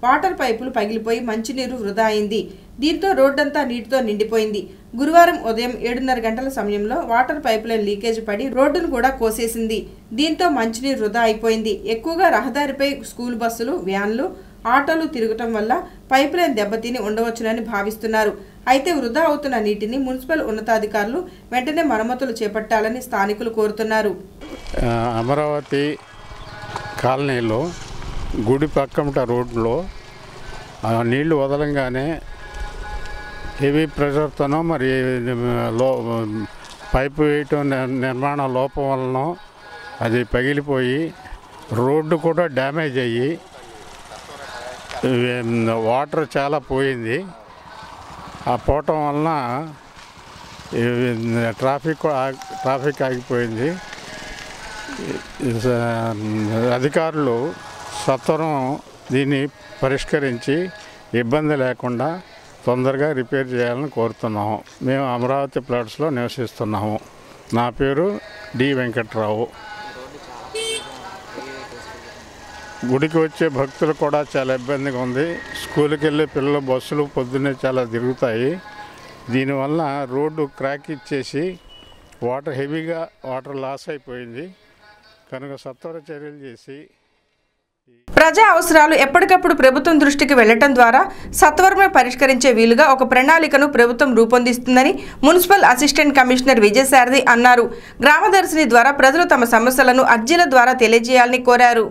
[SPEAKER 2] వాటర్ పైపులు పగిలిపోయి మంచినీరు వృధా అయింది. దీంతో రోడ్డంతా నీటితో నిండిపోయింది. గురువారం ఉదయం 7:30 గంటల సమయంలో వాటర్ పైపులైన్ లీకేజ్ పడి రోడ్డును కూడా కోసేసింది. దీంతో మంచినీరు వృధా అయిపోయింది. ఎక్కువగా రహదారిపై స్కూల్ బస్సులు, వ్యాన్లు, ఆటోలు తిరగటం వల్ల పైపులైన్ దెబ్బతిని ఉండవచ్చునని భావిస్తున్నారు. అయితే వృధా అవుతున్న నీటిని మున్సిపల్ ఉన్నతాధికారులు వెంటనే మరమ్మతులు చేపట్టాలని స్థానికులు కోరుతున్నారు.
[SPEAKER 15] అమరావతి కాలనీలో గుడి పక్కమట రోడ్లో నీళ్లు వదలంగానే హెవీ ప్రెషర్తోనో మరి పైపు వేయటం నిర్మాణ లోపం వలన అది పగిలిపోయి రోడ్డు కూడా డ్యామేజ్ అయ్యి వాటర్ చాలా పోయింది. ఆ పోవటం వలన ట్రాఫిక్ ఆగిపోయింది. అధికారులు సత్వరం దీన్ని పరిష్కరించి ఇబ్బంది లేకుండా తొందరగా రిపేర్ చేయాలని కోరుతున్నాము. మేము అమరావతి ప్లాట్స్లో నివసిస్తున్నాము. నా పేరు డి వెంకట్రావు. గుడికి వచ్చే భక్తులు కూడా చాలా ఇబ్బందిగా ఉంది. స్కూల్కి వెళ్ళే పిల్లలు బస్సులు పొద్దున్నే చాలా తిరుగుతాయి. దీనివల్ల రోడ్డు క్రాక్ ఇచ్చేసి హెవీగా వాటర్ లాస్ అయిపోయింది. కనుక సత్వర చర్యలు చేసి
[SPEAKER 2] ప్రజా అవసరాలు ఎప్పటికప్పుడు ప్రభుత్వం దృష్టికి వెళ్లటం ద్వారా సత్వరమే పరిష్కరించే వీలుగా ఒక ప్రణాళికను ప్రభుత్వం రూపొందిస్తుందని మున్సిపల్ అసిస్టెంట్ కమిషనర్ విజయసారథి అన్నారు. గ్రామదర్శిని ద్వారా ప్రజలు తమ సమస్యలను అర్జీల ద్వారా తెలియజేయాలని కోరారు.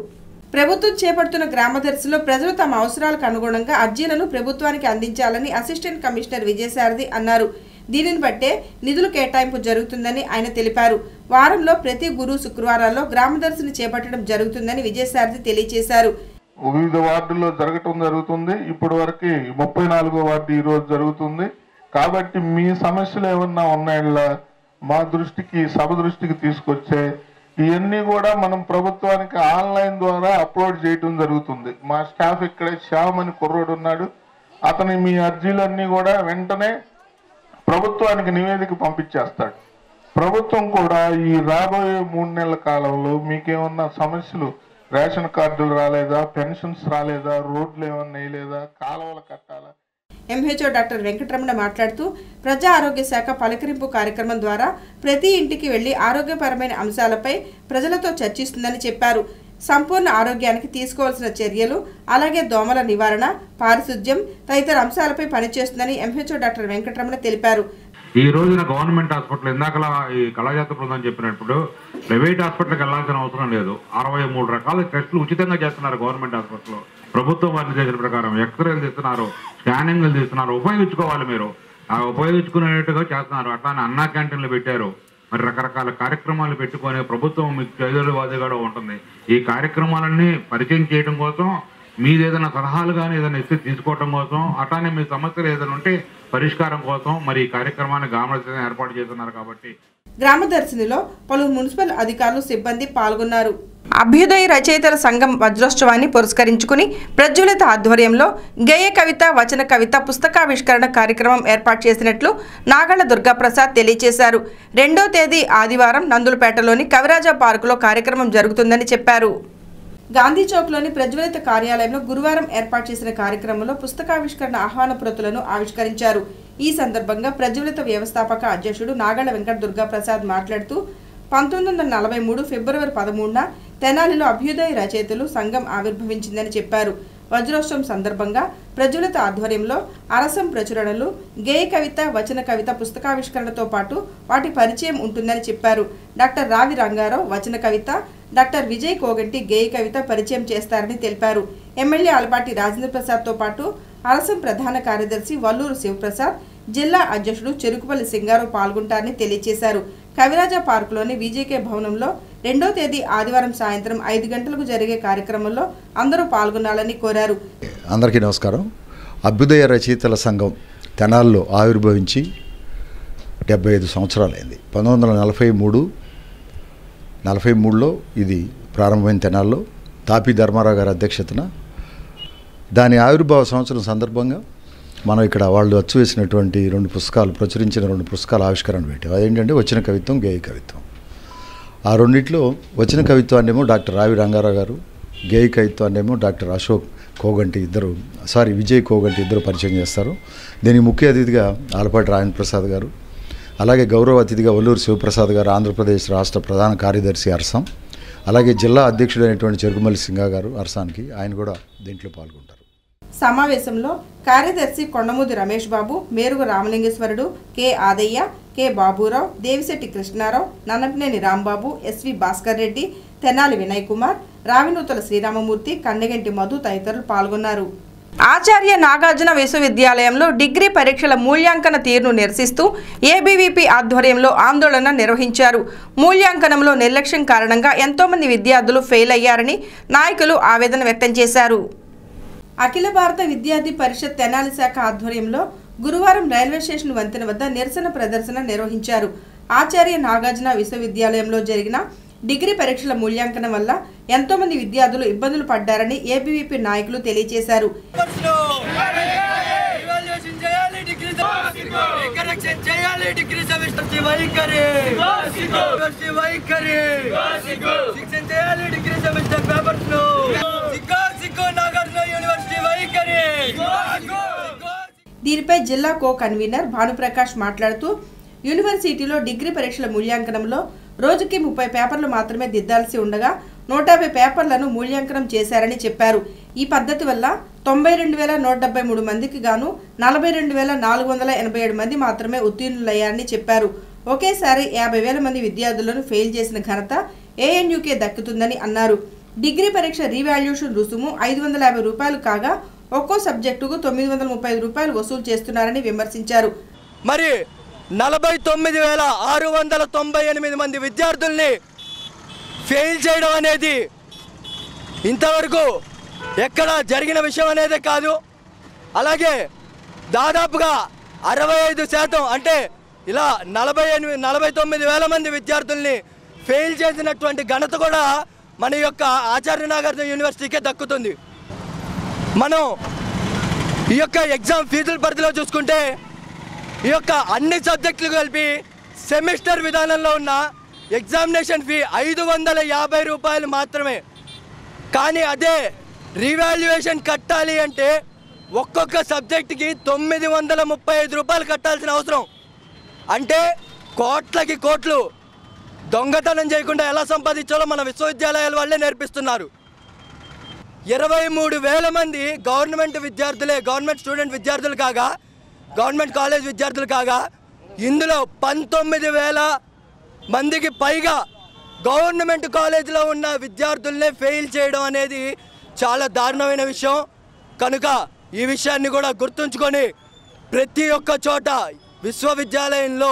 [SPEAKER 2] ప్రభుత్వం చేపడుతున్న గ్రామదర్శిలో ప్రజలు తమ అవసరాలకు అనుగుణంగా అర్జీలను ప్రభుత్వానికి అందించాలని అసిస్టెంట్ కమిషనర్ విజయసారథి అన్నారు. దీనిని బట్టే నిధుల కేటాయింపు జరుగుతుందని ఆయన తెలిపారు. వారంలో ప్రతి గురు శుక్రవారాల్లో గ్రామదర్శిని చేపట్టడం జరుగుతుందని విజయసారథి తెలియజేశారు.
[SPEAKER 16] వివిధ వార్డుల్లో జరగటం జరుగుతుంది. ఇప్పటి వరకు 34వ వార్డు ఈ రోజు జరుగుతుంది. కాబట్టి మీ సమస్యలు ఏమన్నా ఉన్నాయా మా దృష్టికి, సభ దృష్టికి తీసుకొచ్చే ఇవన్నీ కూడా మనం ప్రభుత్వానికి ఆన్లైన్ ద్వారా అప్లోడ్ చేయటం జరుగుతుంది. మా స్టాఫ్ ఇక్కడే శ్యామ్ అని కుర్రోడు ఉన్నాడు. అతని మీ అర్జీలన్నీ కూడా వెంటనే ప్రభుత్వానికి నివేదిక పంపించేస్తాడు. ప్రభుత్వం కూడా ఈ రాబోయే 3 నెలల కాలంలో మీకేమన్నా సమస్యలు, రేషన్ కార్డులు రాలేదా, పెన్షన్స్ రాలేదా, రోడ్లు ఏమన్నా వేయలేదా, కాలువలు కట్టాలా.
[SPEAKER 2] ఎంహెచ్ఓ డాక్టర్ వెంకటరమణ మాట్లాడుతూ ప్రజా ఆరోగ్య శాఖ పలకరింపు కార్యక్రమం ద్వారా ప్రతి ఇంటికి వెళ్లి ఆరోగ్యపరమైన అంశాలపై ప్రజలతో చర్చిస్తుందని చెప్పారు. సంపూర్ణ ఆరోగ్యానికి తీసుకోవాల్సిన చర్యలు, అలాగే దోమల నివారణ, పారిశుద్ధ్యం తదితర అంశాలపై పనిచేస్తుందని ఎంహెచ్ఓ డాక్టర్ వెంకటరమణ తెలిపారు.
[SPEAKER 17] ఈ రోజున గవర్నమెంట్ హాస్పిటల్ ఇందాకలా ఈ కళాజాత బృందం చెప్పినప్పుడు ప్రైవేట్ హాస్పిటల్కి వెళ్లాల్సిన అవసరం లేదు. 63 రకాల టెస్టులు ఉచితంగా చేస్తున్నారు గవర్నమెంట్ హాస్పిటల్లో. ప్రభుత్వం వారిని చేసిన ప్రకారం ఎక్స్రేలు తీస్తున్నారు, స్కానింగ్లు తీస్తున్నారు. ఉపయోగించుకోవాలి, మీరు ఉపయోగించుకునేట్టుగా చేస్తున్నారు. అట్లానే అన్నా క్యాంటీన్లు పెట్టారు. మరి రకరకాల కార్యక్రమాలు పెట్టుకొని ప్రభుత్వం మీకు చేదోడు వాదుగా ఉంటుంది. ఈ కార్యక్రమాలన్నీ పరిచయం చేయడం కోసం మీది ఏదైనా సలహాలు కానీ ఏదైనా ఇస్తే తీసుకోవడం కోసం, అట్లానే మీ సమస్యలు ఏదైనా ఉంటే పరిష్కారం కోసం మరి ఈ కార్యక్రమాన్ని గ్రామదర్శిని ఏర్పాటు చేస్తున్నారు. కాబట్టి
[SPEAKER 2] గ్రామదర్శినిలో పలువురు మున్సిపల్ అధికారులు, సిబ్బంది పాల్గొన్నారు. అభ్యుదయ రచయితల సంఘం వజ్రోత్సవాన్ని పురస్కరించుకుని ప్రజ్వలిత ఆధ్వర్యంలో గేయ కవిత, వచన కవిత పుస్తకావిష్కరణ కార్యక్రమం ఏర్పాటు చేసినట్లు నాగళ్ల దుర్గాప్రసాద్ తెలియజేశారు. 2వ తేదీ ఆదివారం నందులపేటలోని కవిరాజా పార్కులో కార్యక్రమం జరుగుతుందని చెప్పారు. గాంధీ చౌక్లోని ప్రజ్వలిత కార్యాలయంలో గురువారం ఏర్పాటు చేసిన కార్యక్రమంలో పుస్తకావిష్కరణ ఆహ్వాన ప్రతులను ఆవిష్కరించారు. ఈ సందర్భంగా ప్రజ్వలిత వ్యవస్థాపక అధ్యక్షుడు నాగళ్ల వెంకట దుర్గాప్రసాద్ మాట్లాడుతూ 1943 ఫిబ్రవరి 13న తెనాలిలో అభ్యుదయ రచయితలు సంఘం ఆవిర్భవించిందని చెప్పారు. వజ్రోత్సవం సందర్భంగా ప్రజ్వలిత ఆధ్వర్యంలో అరసం ప్రచురణలు, గేయ కవిత, వచన కవిత పుస్తకావిష్కరణతో పాటు వాటి పరిచయం ఉంటుందని చెప్పారు. డాక్టర్ రావి రంగారావు వచన కవిత, డాక్టర్ విజయ్ కోగంటి గేయ కవిత పరిచయం చేస్తారని తెలిపారు. ఎమ్మెల్యే ఆలపాటి రాజేంద్ర ప్రసాద్తో పాటు అరసం ప్రధాన కార్యదర్శి వల్లూరు శివప్రసాద్, జిల్లా అధ్యక్షుడు చెరుకుపల్లి సింగారావు పాల్గొంటారని తెలియజేశారు. కవిరాజా పార్కులోని విజేకే భవనంలో 2వ తేదీ ఆదివారం సాయంత్రం 5 గంటలకు జరిగే కార్యక్రమంలో అందరూ పాల్గొనాలని కోరారు.
[SPEAKER 18] అందరికీ నమస్కారం. అభ్యుదయ రచయితల సంఘం తెనాల్లో ఆవిర్భవించి 75 సంవత్సరాలైంది. 1943లో ఇది ప్రారంభమైన తెనాల్లో తాపి ధర్మారావు గారి అధ్యక్షతన. దాని ఆవిర్భావ సంవత్సరం సందర్భంగా మనం ఇక్కడ వాళ్ళు అచ్చువేసినటువంటి 2 పుస్తకాలు, ప్రచురించిన 2 పుస్తకాల ఆవిష్కరణ పెట్టాం. అదేంటంటే వచన కవిత్వం, గేయ కవిత్వం. ఆ రెండిట్లో వచన కవిత్వాన్నేమో డాక్టర్ రావి రంగారావు గారు, గేయ కవిత్వాన్నేమో డాక్టర్ విజయ్ కోగంటి ఇద్దరు పరిచయం చేస్తారు. దీనికి ముఖ్య అతిథిగా ఆలపాటి రాజేంద్ర ప్రసాద్ గారు, అలాగే గౌరవ అతిథిగా వల్లూరు శివప్రసాద్ గారు, ఆంధ్రప్రదేశ్ రాష్ట్ర ప్రధాన కార్యదర్శి అర్సం, అలాగే జిల్లా అధ్యక్షుడైనటువంటి చెరుకుమల్లి సింగా గారు అర్సానికి, ఆయన కూడా దీంట్లో పాల్గొంటారు.
[SPEAKER 2] సమావేశంలో కార్యదర్శి కొండమూది రమేష్ బాబు, మేరుగు రామలింగేశ్వరుడు, K Adaiah, K Baburao, Devisetti Krishnarao, Nannapaneni Rambabu, SV Bhaskar Reddy, Tenali Vinay Kumar, Ravinuthala Sriramamurthy, Kandaganti Madhu తదితరులు పాల్గొన్నారు. ఆచార్య నాగార్జున విశ్వవిద్యాలయంలో డిగ్రీ పరీక్షల మూల్యాంకన తీరును నిరసిస్తూ ఏబీవీపీ ఆధ్వర్యంలో ఆందోళన నిర్వహించారు. మూల్యాంకనంలో నిర్లక్ష్యం కారణంగా ఎంతోమంది విద్యార్థులు ఫెయిల్ అయ్యారని నాయకులు ఆవేదన వ్యక్తం చేశారు. అఖిల భారత విద్యార్థి పరిషత్ తెనాలి శాఖ ఆధ్వర్యంలో గురువారం రైల్వే స్టేషన్ వంతెన వద్ద నిరసన ప్రదర్శన నిర్వహించారు. ఆచార్య నాగార్జున విశ్వవిద్యాలయంలో జరిగిన డిగ్రీ పరీక్షల మూల్యాంకనం వల్ల ఎంతోమంది విద్యార్థులు ఇబ్బందులు పడ్డారని ఏబీవీపీ నాయకులు తెలియజేశారు. దీనిపై జిల్లా కో కన్వీనర్ భానుప్రకాష్ మాట్లాడుతూ యూనివర్సిటీలో డిగ్రీ పరీక్షల మూల్యాంకనంలో రోజుకి 30 పేపర్లు మాత్రమే దిద్దాల్సి ఉండగా 150 పేపర్లను మూల్యాంకనం చేశారని చెప్పారు. ఈ పద్ధతి వల్ల 92,173 మందికి గాను 42,487 మంది మాత్రమే ఉత్తీర్ణులయ్యారని చెప్పారు. ఒకేసారి 50,000 మంది విద్యార్థులను ఫెయిల్ చేసిన ఘనత ఏఎన్యూకే దక్కుతుందని అన్నారు. డిగ్రీ పరీక్ష రీవాల్యూషన్ రుసుము 550 రూపాయలు కాగా ఒక్కో సబ్జెక్టుకు 935 రూపాయలు వసూలు చేస్తున్నారని విమర్శించారు.
[SPEAKER 19] మరి 49,698 మంది విద్యార్థుల్ని ఫెయిల్ చేయడం అనేది ఇంతవరకు ఎక్కడ జరిగిన విషయం అనేది కాదు. అలాగే దాదాపుగా 65% అంటే ఇలా 49,000 మంది విద్యార్థుల్ని ఫెయిల్ చేసినటువంటి ఘనత కూడా మన యొక్క ఆచార్య నాగార్జున యూనివర్సిటీకే దక్కుతుంది. మనం ఈ యొక్క ఎగ్జామ్ ఫీజుల పరిధిలో చూసుకుంటే ఈ యొక్క అన్ని సబ్జెక్టులు కలిపి సెమిస్టర్ విధానంలో ఉన్న ఎగ్జామినేషన్ ఫీ 550 రూపాయలు మాత్రమే. కానీ అదే రీవాల్యుయేషన్ కట్టాలి అంటే ఒక్కొక్క సబ్జెక్టుకి 935 రూపాయలు కట్టాల్సిన అవసరం. అంటే కోట్లకి కోట్లు దొంగతనం చేయకుండా ఎలా సంపాదించాలో మన విశ్వవిద్యాలయాల వాళ్ళే నేర్పిస్తున్నారు. 23,000 మంది గవర్నమెంట్ విద్యార్థులే, గవర్నమెంట్ స్టూడెంట్ విద్యార్థులు కాగా, గవర్నమెంట్ కాలేజ్ విద్యార్థులు కాగా ఇందులో 19,000 మందికి పైగా గవర్నమెంట్ కాలేజీలో ఉన్న విద్యార్థులనే ఫెయిల్ చేయడం అనేది చాలా దారుణమైన విషయం. కనుక ఈ విషయాన్ని కూడా గుర్తుంచుకొని ప్రతి ఒక్క చోట విశ్వవిద్యాలయంలో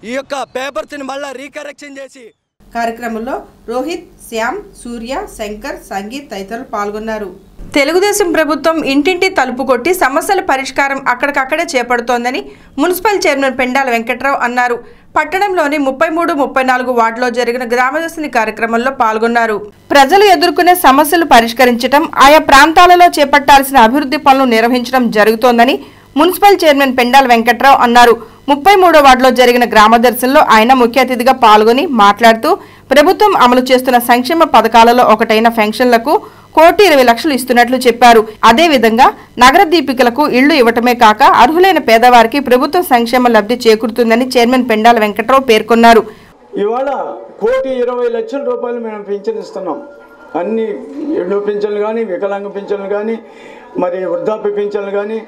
[SPEAKER 19] ఈ యొక్క పేపర్స్ని మళ్ళీ రీకరెక్షన్ చేసి.
[SPEAKER 2] కార్యక్రమంలో రోహిత్, శ్యామ్, సూర్య, శంకర్, సంగీత్ తదితరులు పాల్గొన్నారు. తెలుగుదేశం ప్రభుత్వం ఇంటింటి తలుపు కొట్టి సమస్యల పరిష్కారం అక్కడికక్కడే చేపడుతోందని మున్సిపల్ చైర్మన్ పెండాల వెంకట్రావు అన్నారు. పట్టణంలోని 33, 34 వార్డులో జరిగిన గ్రామదర్శిని కార్యక్రమంలో పాల్గొన్నారు. ప్రజలు ఎదుర్కొనే సమస్యలు పరిష్కరించడం, ఆయా ప్రాంతాలలో చేపట్టాల్సిన అభివృద్ధి పనులు నిర్వహించడం జరుగుతోందని మున్సిపల్ చైర్మన్ పెండాల వెంకట్రావు అన్నారు. 33వ వార్డులో జరిగిన గ్రామదర్శినిలో ఆయన ముఖ్య అతిథిగా పాల్గొని మాట్లాడుతూ ప్రభుత్వం అమలు చేస్తున్న సంక్షేమ పథకాలలో ఒకటైన పెన్షన్లకు 1,20,00,000 ఇస్తున్నట్లు చెప్పారు. అదేవిధంగా నగర దీపికలకు ఇళ్లు ఇవ్వటమే కాక అర్హులైన పేదవారికి ప్రభుత్వ సంక్షేమ లబ్ధి చేకూరుతుందని చైర్మన్ పెండాల వెంకట్రావు పేర్కొన్నారు.
[SPEAKER 11] ఇవాళ 1,20,00,000 రూపాయలు మేము పింఛన్ ఇస్తున్నాం. అన్ని ఎండు పింఛన్లు కానీ, వికలాంగ పింఛన్లు కానీ, మరి వృద్ధాప్య పింఛన్లు కానీ,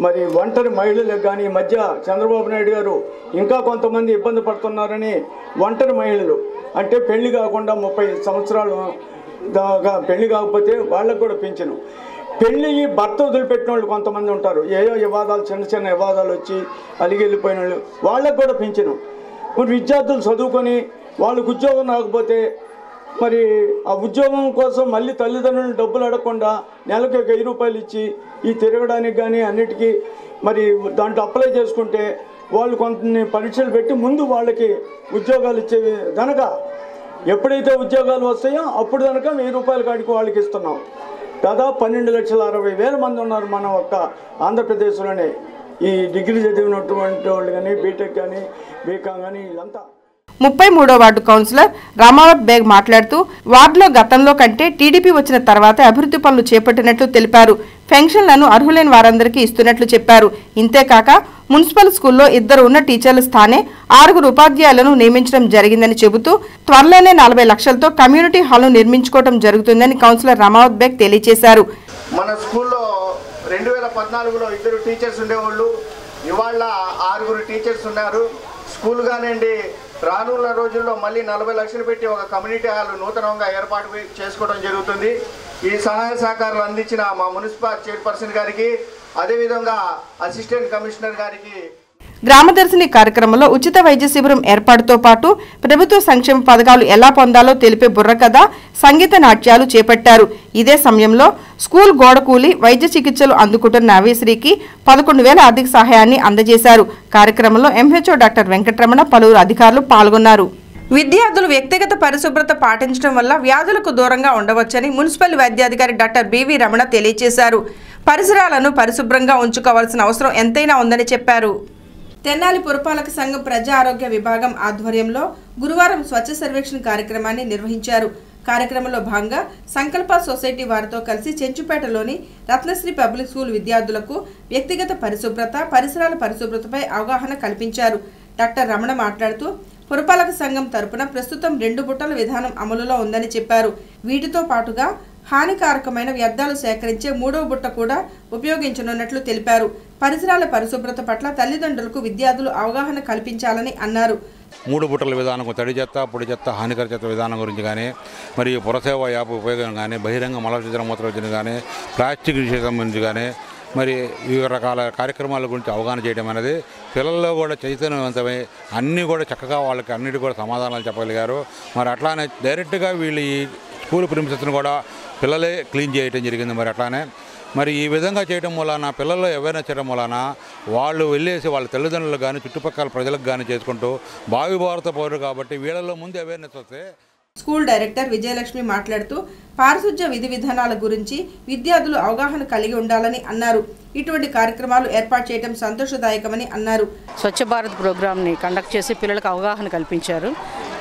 [SPEAKER 11] మరి ఒంటరి మహిళలకు కానీ ఈ మధ్య చంద్రబాబు నాయుడు గారు ఇంకా కొంతమంది ఇబ్బంది పడుతున్నారని ఒంటరి మహిళలు అంటే పెళ్లి కాకుండా 30 సంవత్సరాలు దాకా పెళ్లి కాకపోతే వాళ్ళకు కూడా పింఛను. పెళ్లి భర్త వదిలిపెట్టిన వాళ్ళు కొంతమంది ఉంటారు. ఏయో వివాదాలు, చిన్న చిన్న వివాదాలు వచ్చి అలిగి వెళ్ళిపోయిన వాళ్ళు, వాళ్ళకు కూడా పింఛను. మరి విద్యార్థులు చదువుకొని వాళ్ళకు ఉద్యోగం రాకపోతే మరి ఆ ఉద్యోగం కోసం మళ్ళీ తల్లిదండ్రులను డబ్బులు అడగకుండా నెలకు 1,000 రూపాయలు ఇచ్చి ఈ తిరగడానికి కానీ అన్నిటికీ మరి దాంట్లో అప్లై చేసుకుంటే వాళ్ళు కొన్ని పరీక్షలు పెట్టి ముందు వాళ్ళకి ఉద్యోగాలు ఇచ్చేవి కనుక ఎప్పుడైతే ఉద్యోగాలు వస్తాయో అప్పుడు కనుక 1,000 రూపాయల కాడికి వాళ్ళకి ఇస్తున్నాం. దాదాపు 12,60,000 మంది ఉన్నారు మన ఒక్క ఆంధ్రప్రదేశ్లోనే. ఈ డిగ్రీ చదివినటువంటి వాళ్ళు కానీ, బీటెక్ కానీ, బీకాం కానీ వీళ్ళంతా.
[SPEAKER 2] 33వ వార్డు కౌన్సిలర్ రామావత్ బేగ్ మాట్లాడుతూ వార్డులో గతంలో కంటే టీడీపీ వచ్చిన తర్వాత అభివృద్ధి పనులు చేపట్టినట్లు తెలిపారు. పెన్షన్లను అర్హులైన వారందరికీ ఇస్తున్నట్లు చెప్పారు. ఇంతేకాక మున్సిపల్ స్కూల్లో 2 ఉన్న టీచర్ల స్థానే 6 ఉపాధ్యాయులను నియమించడం జరిగిందని చెబుతూ త్వరలోనే 40 లక్షలతో కమ్యూనిటీ హాల్ను నిర్మించుకోవడం జరుగుతుందని కౌన్సిలర్ రామావత్ బేగ్ తెలియజేశారు.
[SPEAKER 20] మన స్కూల్లో 2014లో 2 టీచర్స్ ఉండేవాళ్ళు, ఇవాళ 6 టీచర్స్ ఉన్నారు. స్కూల్ కానివ్వండి, రానున్న రోజుల్లో మళ్ళీ 40 లక్షలు పెట్టి ఒక కమ్యూనిటీ హాల్ నూతనంగా ఏర్పాటు చేసుకోవడం జరుగుతుంది. ఈ సహాయ సహకారాలు అందించిన మా మున్సిపల్ చైర్పర్సన్ గారికి, అదేవిధంగా అసిస్టెంట్ కమిషనర్ గారికి.
[SPEAKER 2] గ్రామదర్శిని కార్యక్రమంలో ఉచిత వైద్య శిబిరం ఏర్పాటుతో పాటు ప్రభుత్వ సంక్షేమ పథకాలు ఎలా పొందాలో తెలిపే బుర్రకథ, సంగీత నాట్యాలు చేపట్టారు. ఇదే సమయంలో స్కూల్ గోడ కూలి వైద్య చికిత్సలు అందుకుంటున్న నవేశ్రీకి 11,000 ఆర్థిక సహాయాన్ని అందజేశారు. కార్యక్రమంలో ఎంహెచ్ఓ డాక్టర్ వెంకటరమణ, పలువురు అధికారులు పాల్గొన్నారు. విద్యార్థులు వ్యక్తిగత పరిశుభ్రత పాటించడం వల్ల వ్యాధులకు దూరంగా ఉండవచ్చని మున్సిపల్ వైద్యాధికారి డాక్టర్ బివి రమణ తెలియజేశారు. పరిసరాలను పరిశుభ్రంగా ఉంచుకోవాల్సిన అవసరం ఎంతైనా ఉందని చెప్పారు. తెనాలి పురపాలక సంఘం ప్రజా ఆరోగ్య విభాగం ఆధ్వర్యంలో గురువారం స్వచ్ఛ సర్వేక్షణ కార్యక్రమాన్ని నిర్వహించారు. కార్యక్రమంలో భాగంగా సంకల్ప సొసైటీ వారితో కలిసి చెంచుపేటలోని రత్నశ్రీ పబ్లిక్ స్కూల్ విద్యార్థులకు వ్యక్తిగత పరిశుభ్రత, పరిసరాల పరిశుభ్రతపై అవగాహన కల్పించారు. డాక్టర్ రమణ మాట్లాడుతూ పురపాలక సంఘం తరపున ప్రస్తుతం 2 బుట్టల విధానం అమలులో ఉందని చెప్పారు. వీటితో పాటుగా హానికారకమైన వ్యర్థాలు సేకరించే 3వ బుట్ట కూడా ఉపయోగించనున్నట్లు తెలిపారు. పరిసరాల పరిశుభ్రత పట్ల తల్లిదండ్రులకు విద్యార్థులు అవగాహన కల్పించాలని అన్నారు.
[SPEAKER 12] 3 బుట్టల విధానం, తడి చెత్త, పొడి చెత్త, హానికర చెత్త విధానం గురించి కానీ, మరియు పురసేవ యాప్ ఉపయోగం కానీ, బహిరంగ మలవిసర్జన మూత్రవిసర్జన కానీ, ప్లాస్టిక్ నిషేధం గురించి కానీ, మరి వివిధ రకాల కార్యక్రమాల గురించి అవగాహన చేయడం అనేది పిల్లల్లో కూడా చైతన్యవంతమై అన్నీ కూడా చక్కగా వాళ్ళకి అన్నిటి కూడా సమాధానాలు చెప్పగలిగారు. మరి అట్లానే డైరెక్ట్గా వీళ్ళు ఈ స్కూల్ ప్రిమిసెస్ను కూడా పిల్లలే క్లీన్ చేయడం జరిగింది. మరి అట్లానే మరి ఈ విధంగా చేయడం వలన పిల్లల్లో అవేర్నెస్ చేయడం వలన వాళ్ళు వెళ్ళేసి వాళ్ళ తల్లిదండ్రులకు కానీ చుట్టుపక్కల ప్రజలకు కానీ చేసుకుంటూ భావి భారత పౌరులు కాబట్టి వీళ్ళలో ముందు అవేర్నెస్ వస్తే.
[SPEAKER 2] స్కూల్ డైరెక్టర్ విజయలక్ష్మి మాట్లాడుతూ పారిశుధ్య విధి విధానాల గురించి విద్యార్థులు అవగాహన కలిగి ఉండాలని అన్నారు. ఇటువంటి కార్యక్రమాలు ఏర్పాటు చేయడం సంతోషదాయకమని అన్నారు.
[SPEAKER 21] స్వచ్ఛ భారత్ ప్రోగ్రామ్ని కండక్ట్ చేసి పిల్లలకు అవగాహన కల్పించారు.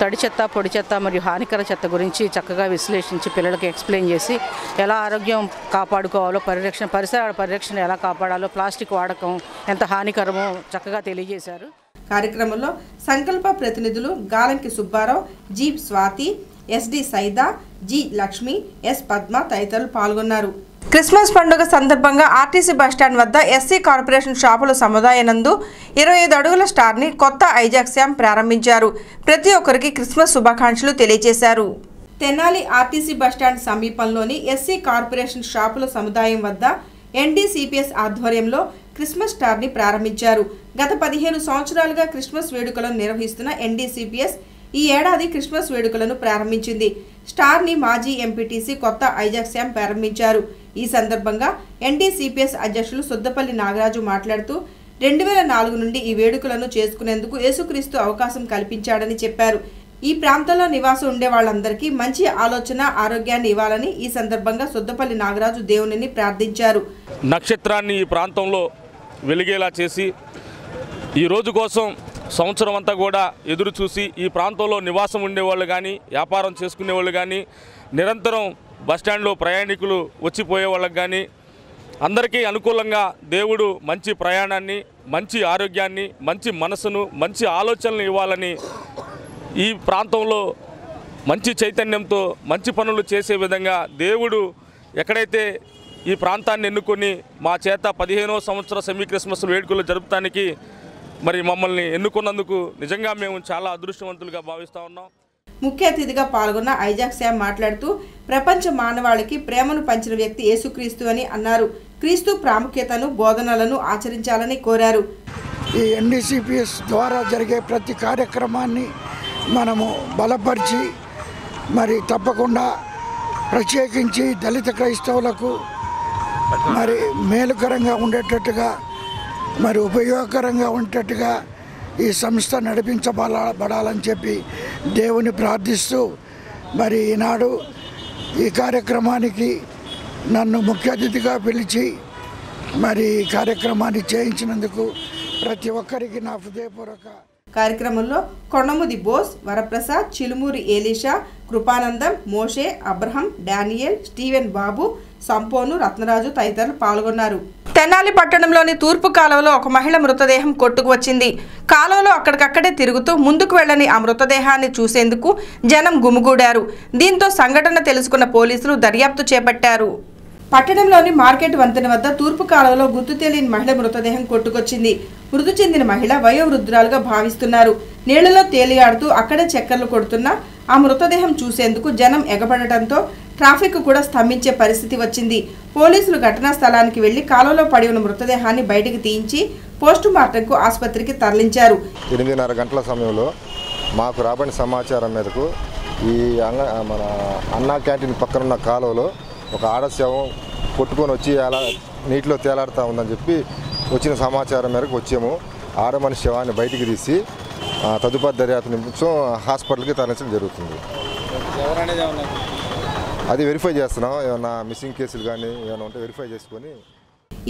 [SPEAKER 21] తడి చెత్త, పొడి చెత్త మరియు హానికర చెత్త గురించి చక్కగా విశ్లేషించి పిల్లలకు ఎక్స్ప్లెయిన్ చేసి ఎలా ఆరోగ్యం కాపాడుకోవాలో, పరిసరాల పరిరక్షణ ఎలా కాపాడాలో, ప్లాస్టిక్ వాడకం ఎంత హానికరమో చక్కగా తెలియజేశారు.
[SPEAKER 2] కార్యక్రమంలో సంకల్ప ప్రతినిధులు Galanki Subbarao, G Swathi, SD Saida, G Lakshmi, S Padma తదితరులు పాల్గొన్నారు. క్రిస్మస్ పండుగ సందర్భంగా ఆర్టీసీ బస్టాండ్ వద్ద ఎస్సీ కార్పొరేషన్ షాపుల సముదాయనందు 25 అడుగుల స్టార్ని కొత్త ఐజాక్ శ్యామ్ ప్రారంభించారు. ప్రతి ఒక్కరికి క్రిస్మస్ శుభాకాంక్షలు తెలియజేశారు. తెనాలి ఆర్టీసీ బస్టాండ్ సమీపంలోని ఎస్సీ కార్పొరేషన్ షాపుల సముదాయం వద్ద ఎన్డీసీపీఎస్ ఆధ్వర్యంలో క్రిస్మస్ స్టార్ని ప్రారంభించారు. గత 15 సంవత్సరాలుగా క్రిస్మస్ వేడుకలను నిర్వహిస్తున్న ఎన్డీసీపీఎస్ ఈ ఏడాది క్రిస్మస్ వేడుకలను ప్రారంభించింది. స్టార్ని మాజీ ఎంపీటీసీ కొత్త ఐజాక్ శ్యామ్ ప్రారంభించారు. ఈ సందర్భంగా ఎన్డీసీపీఎస్ అధ్యక్షులు సొద్దపల్లి నాగరాజు మాట్లాడుతూ 2004 నుండి ఈ వేడుకలను చేసుకునేందుకు యేసుక్రీస్తు అవకాశం కల్పించాడని చెప్పారు. ఈ ప్రాంతంలో నివాసం ఉండే వాళ్ళందరికీ మంచి ఆలోచన, ఆరోగ్యాన్ని ఇవ్వాలని ఈ సందర్భంగా సొద్దపల్లి నాగరాజు దేవునిని ప్రార్థించారు.
[SPEAKER 1] నక్షత్రాన్ని ఈ ప్రాంతంలో వెలిగేలా చేసి ఈ రోజు కోసం సంవత్సరం అంతా కూడా ఎదురు చూసి ఈ ప్రాంతంలో నివాసం ఉండేవాళ్ళు కానీ, వ్యాపారం చేసుకునేవాళ్ళు కానీ, నిరంతరం బస్టాండ్లో ప్రయాణికులు వచ్చిపోయే వాళ్ళకి కానీ అందరికీ అనుకూలంగా దేవుడు మంచి ప్రయాణాన్ని, మంచి ఆరోగ్యాన్ని, మంచి మనసును, మంచి ఆలోచనలు ఇవ్వాలని ఈ ప్రాంతంలో మంచి చైతన్యంతో మంచి పనులు చేసే విధంగా దేవుడు ఎక్కడైతే ఈ ప్రాంతాన్ని ఎన్నుకొని మా చేత 15వ సంవత్సర సెమీ క్రిస్మస్ వేడుకలు జరుపుతానికి మరి మమ్మల్ని ఎన్నుకున్నందుకు నిజంగా మేము చాలా అదృష్టవంతులుగా భావిస్తూ ఉన్నాం.
[SPEAKER 2] ముఖ్య అతిథిగా పాల్గొన్న ఐజాక్ శామ్ మాట్లాడుతూ ప్రపంచ మానవాళికి ప్రేమను పంచిన వ్యక్తి యేసుక్రీస్తు అని అన్నారు. క్రీస్తు ప్రాముఖ్యతను, బోధనలను ఆచరించాలని కోరారు.
[SPEAKER 22] ఈ ఎన్డీసీపీఎస్ ద్వారా జరిగే ప్రతి కార్యక్రమాన్ని మనము బలపరిచి మరి తప్పకుండా ప్రత్యేకించి దళిత క్రైస్తవులకు మరి మేలుకరంగా ఉండేటట్టుగా మరి ఉపయోగకరంగా ఉండేటట్టుగా ఈ సంస్థ నడిపించబడాలని చెప్పి దేవుని ప్రార్థిస్తూ మరి ఈనాడు ఈ కార్యక్రమానికి నన్ను ముఖ్య అతిథిగా పిలిచి మరి ఈ కార్యక్రమాన్ని చేయించినందుకు ప్రతి ఒక్కరికి నా హృదయపూర్వక.
[SPEAKER 2] కార్యక్రమంలో కొండముది బోస్, వరప్రసాద్, చిలుమూరి ఏలీషా, కృపానందం, మోషే, అబ్రహం, డానియల్, స్టీవెన్ బాబు, సంపోను, రత్నరాజు తదితరులు పాల్గొన్నారు. తెనాలి పట్టణంలోని తూర్పు కాలువలో ఒక మహిళ మృతదేహం కొట్టుకు వచ్చింది. కాలువలో అక్కడికక్కడే తిరుగుతూ ముందుకు వెళ్లని ఆ మృతదేహాన్ని చూసేందుకు జనం గుమిగూడారు. దీంతో సంఘటన తెలుసుకున్న పోలీసులు దర్యాప్తు చేపట్టారు. పట్టణంలోని మార్కెట్ వంతెన వద్ద తూర్పు కాలువలో గుర్తు తెలియని మహిళ మృతదేహం కొట్టుకొచ్చింది. మృతి చెందిన మహిళ వయోవృద్ధురాలుగా భావిస్తున్నారు. నీళ్లలో తేలియాడుతూ అక్కడే చక్కర్లు కొడుతున్న ఆ మృతదేహం చూసేందుకు జనం ఎగబడటంతో ట్రాఫిక్ కూడా స్తంభించే పరిస్థితి వచ్చింది. పోలీసులు ఘటనా స్థలానికి వెళ్లి కాలువలో పడి ఉన్న మృతదేహాన్ని బయటికి తీయించి పోస్టుమార్టంకు ఆసుపత్రికి తరలించారు.
[SPEAKER 23] 8:30 గంటల సమయంలో మాకు రాబడిన సమాచారం మేరకు ఈ మన అన్నా క్యాంటీన్ పక్కనున్న కాలువలో ఒక ఆడశవం కొట్టుకొని వచ్చి అలా నీటిలో తేలాడుతూ ఉందని చెప్పి వచ్చిన సమాచారం మేరకు వచ్చాము. ఆడ మనిషి శవాన్ని బయటికి తీసి తదుపరి దర్యాప్తు నిమిషం హాస్పిటల్కి తరలించడం జరుగుతుంది. అది వెరిఫై చేస్తున్నాం. ఏమైనా మిస్సింగ్ కేసులు కానీ ఏమైనా ఉంటే వెరిఫై చేసుకొని.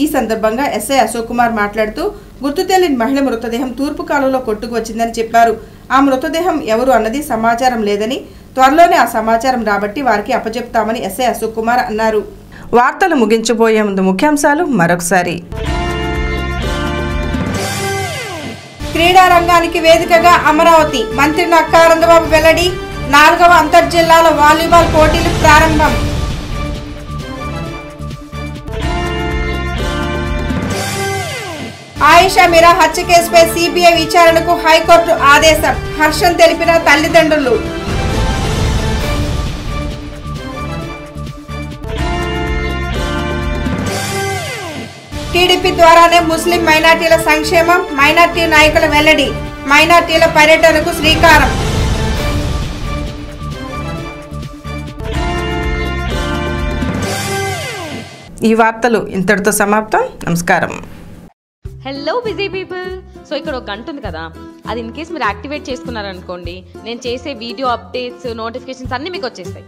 [SPEAKER 2] ఈ సందర్భంగా ఎస్ఐ అశోక్ కుమార్ మాట్లాడుతూ గుర్తు తెలియని మహిళ మృతదేహం తూర్పు కాలువలో కొట్టుకు వచ్చిందని చెప్పారు. ఆ మృతదేహం ఎవరు అన్నది సమాచారం లేదని, త్వరలోనే ఆ సమాచారం రాబట్టి వారికి అప్పచెప్తామని ఎస్ఐ అశోక్ కుమార్ అన్నారు. వార్తలు ముగించబోయే ముందు ముఖ్యాంశాలు మరొకసారి. క్రీడా రంగానికి వేదికగా అమరావతి, మంత్రి నక్కా ఆనందబాబు వెల్లడి. 4వ అంతర్జిల్లాల వాలీబాల్ పోటీలు ప్రారంభం. ఆయిషా మీరా హత్య కేసుపై సిబిఐ విచారణకు హైకోర్టు ఆదేశం. హర్షం తెలిపిన తల్లిదండ్రులు. టీడీపీ ద్వారానే ముస్లిం మైనార్టీల సంక్షేమం, మైనార్టీ నాయకుల వెల్లడి. మైనార్టీల పర్యటనకు శ్రీకారం. ఈ వార్తలు ఇంతటితో సమాప్తం. నమస్కారం.
[SPEAKER 24] Hello busy people. సో ఇక్కడ ఒక గంట ఉంది కదా, అది ఇన్ కేస్ మీరు యాక్టివేట్ చేసుకున్నారనుకోండి, నేను చేసే వీడియో అప్డేట్స్, నోటిఫికేషన్స్ అన్నీ మీకు వచ్చేస్తాయి.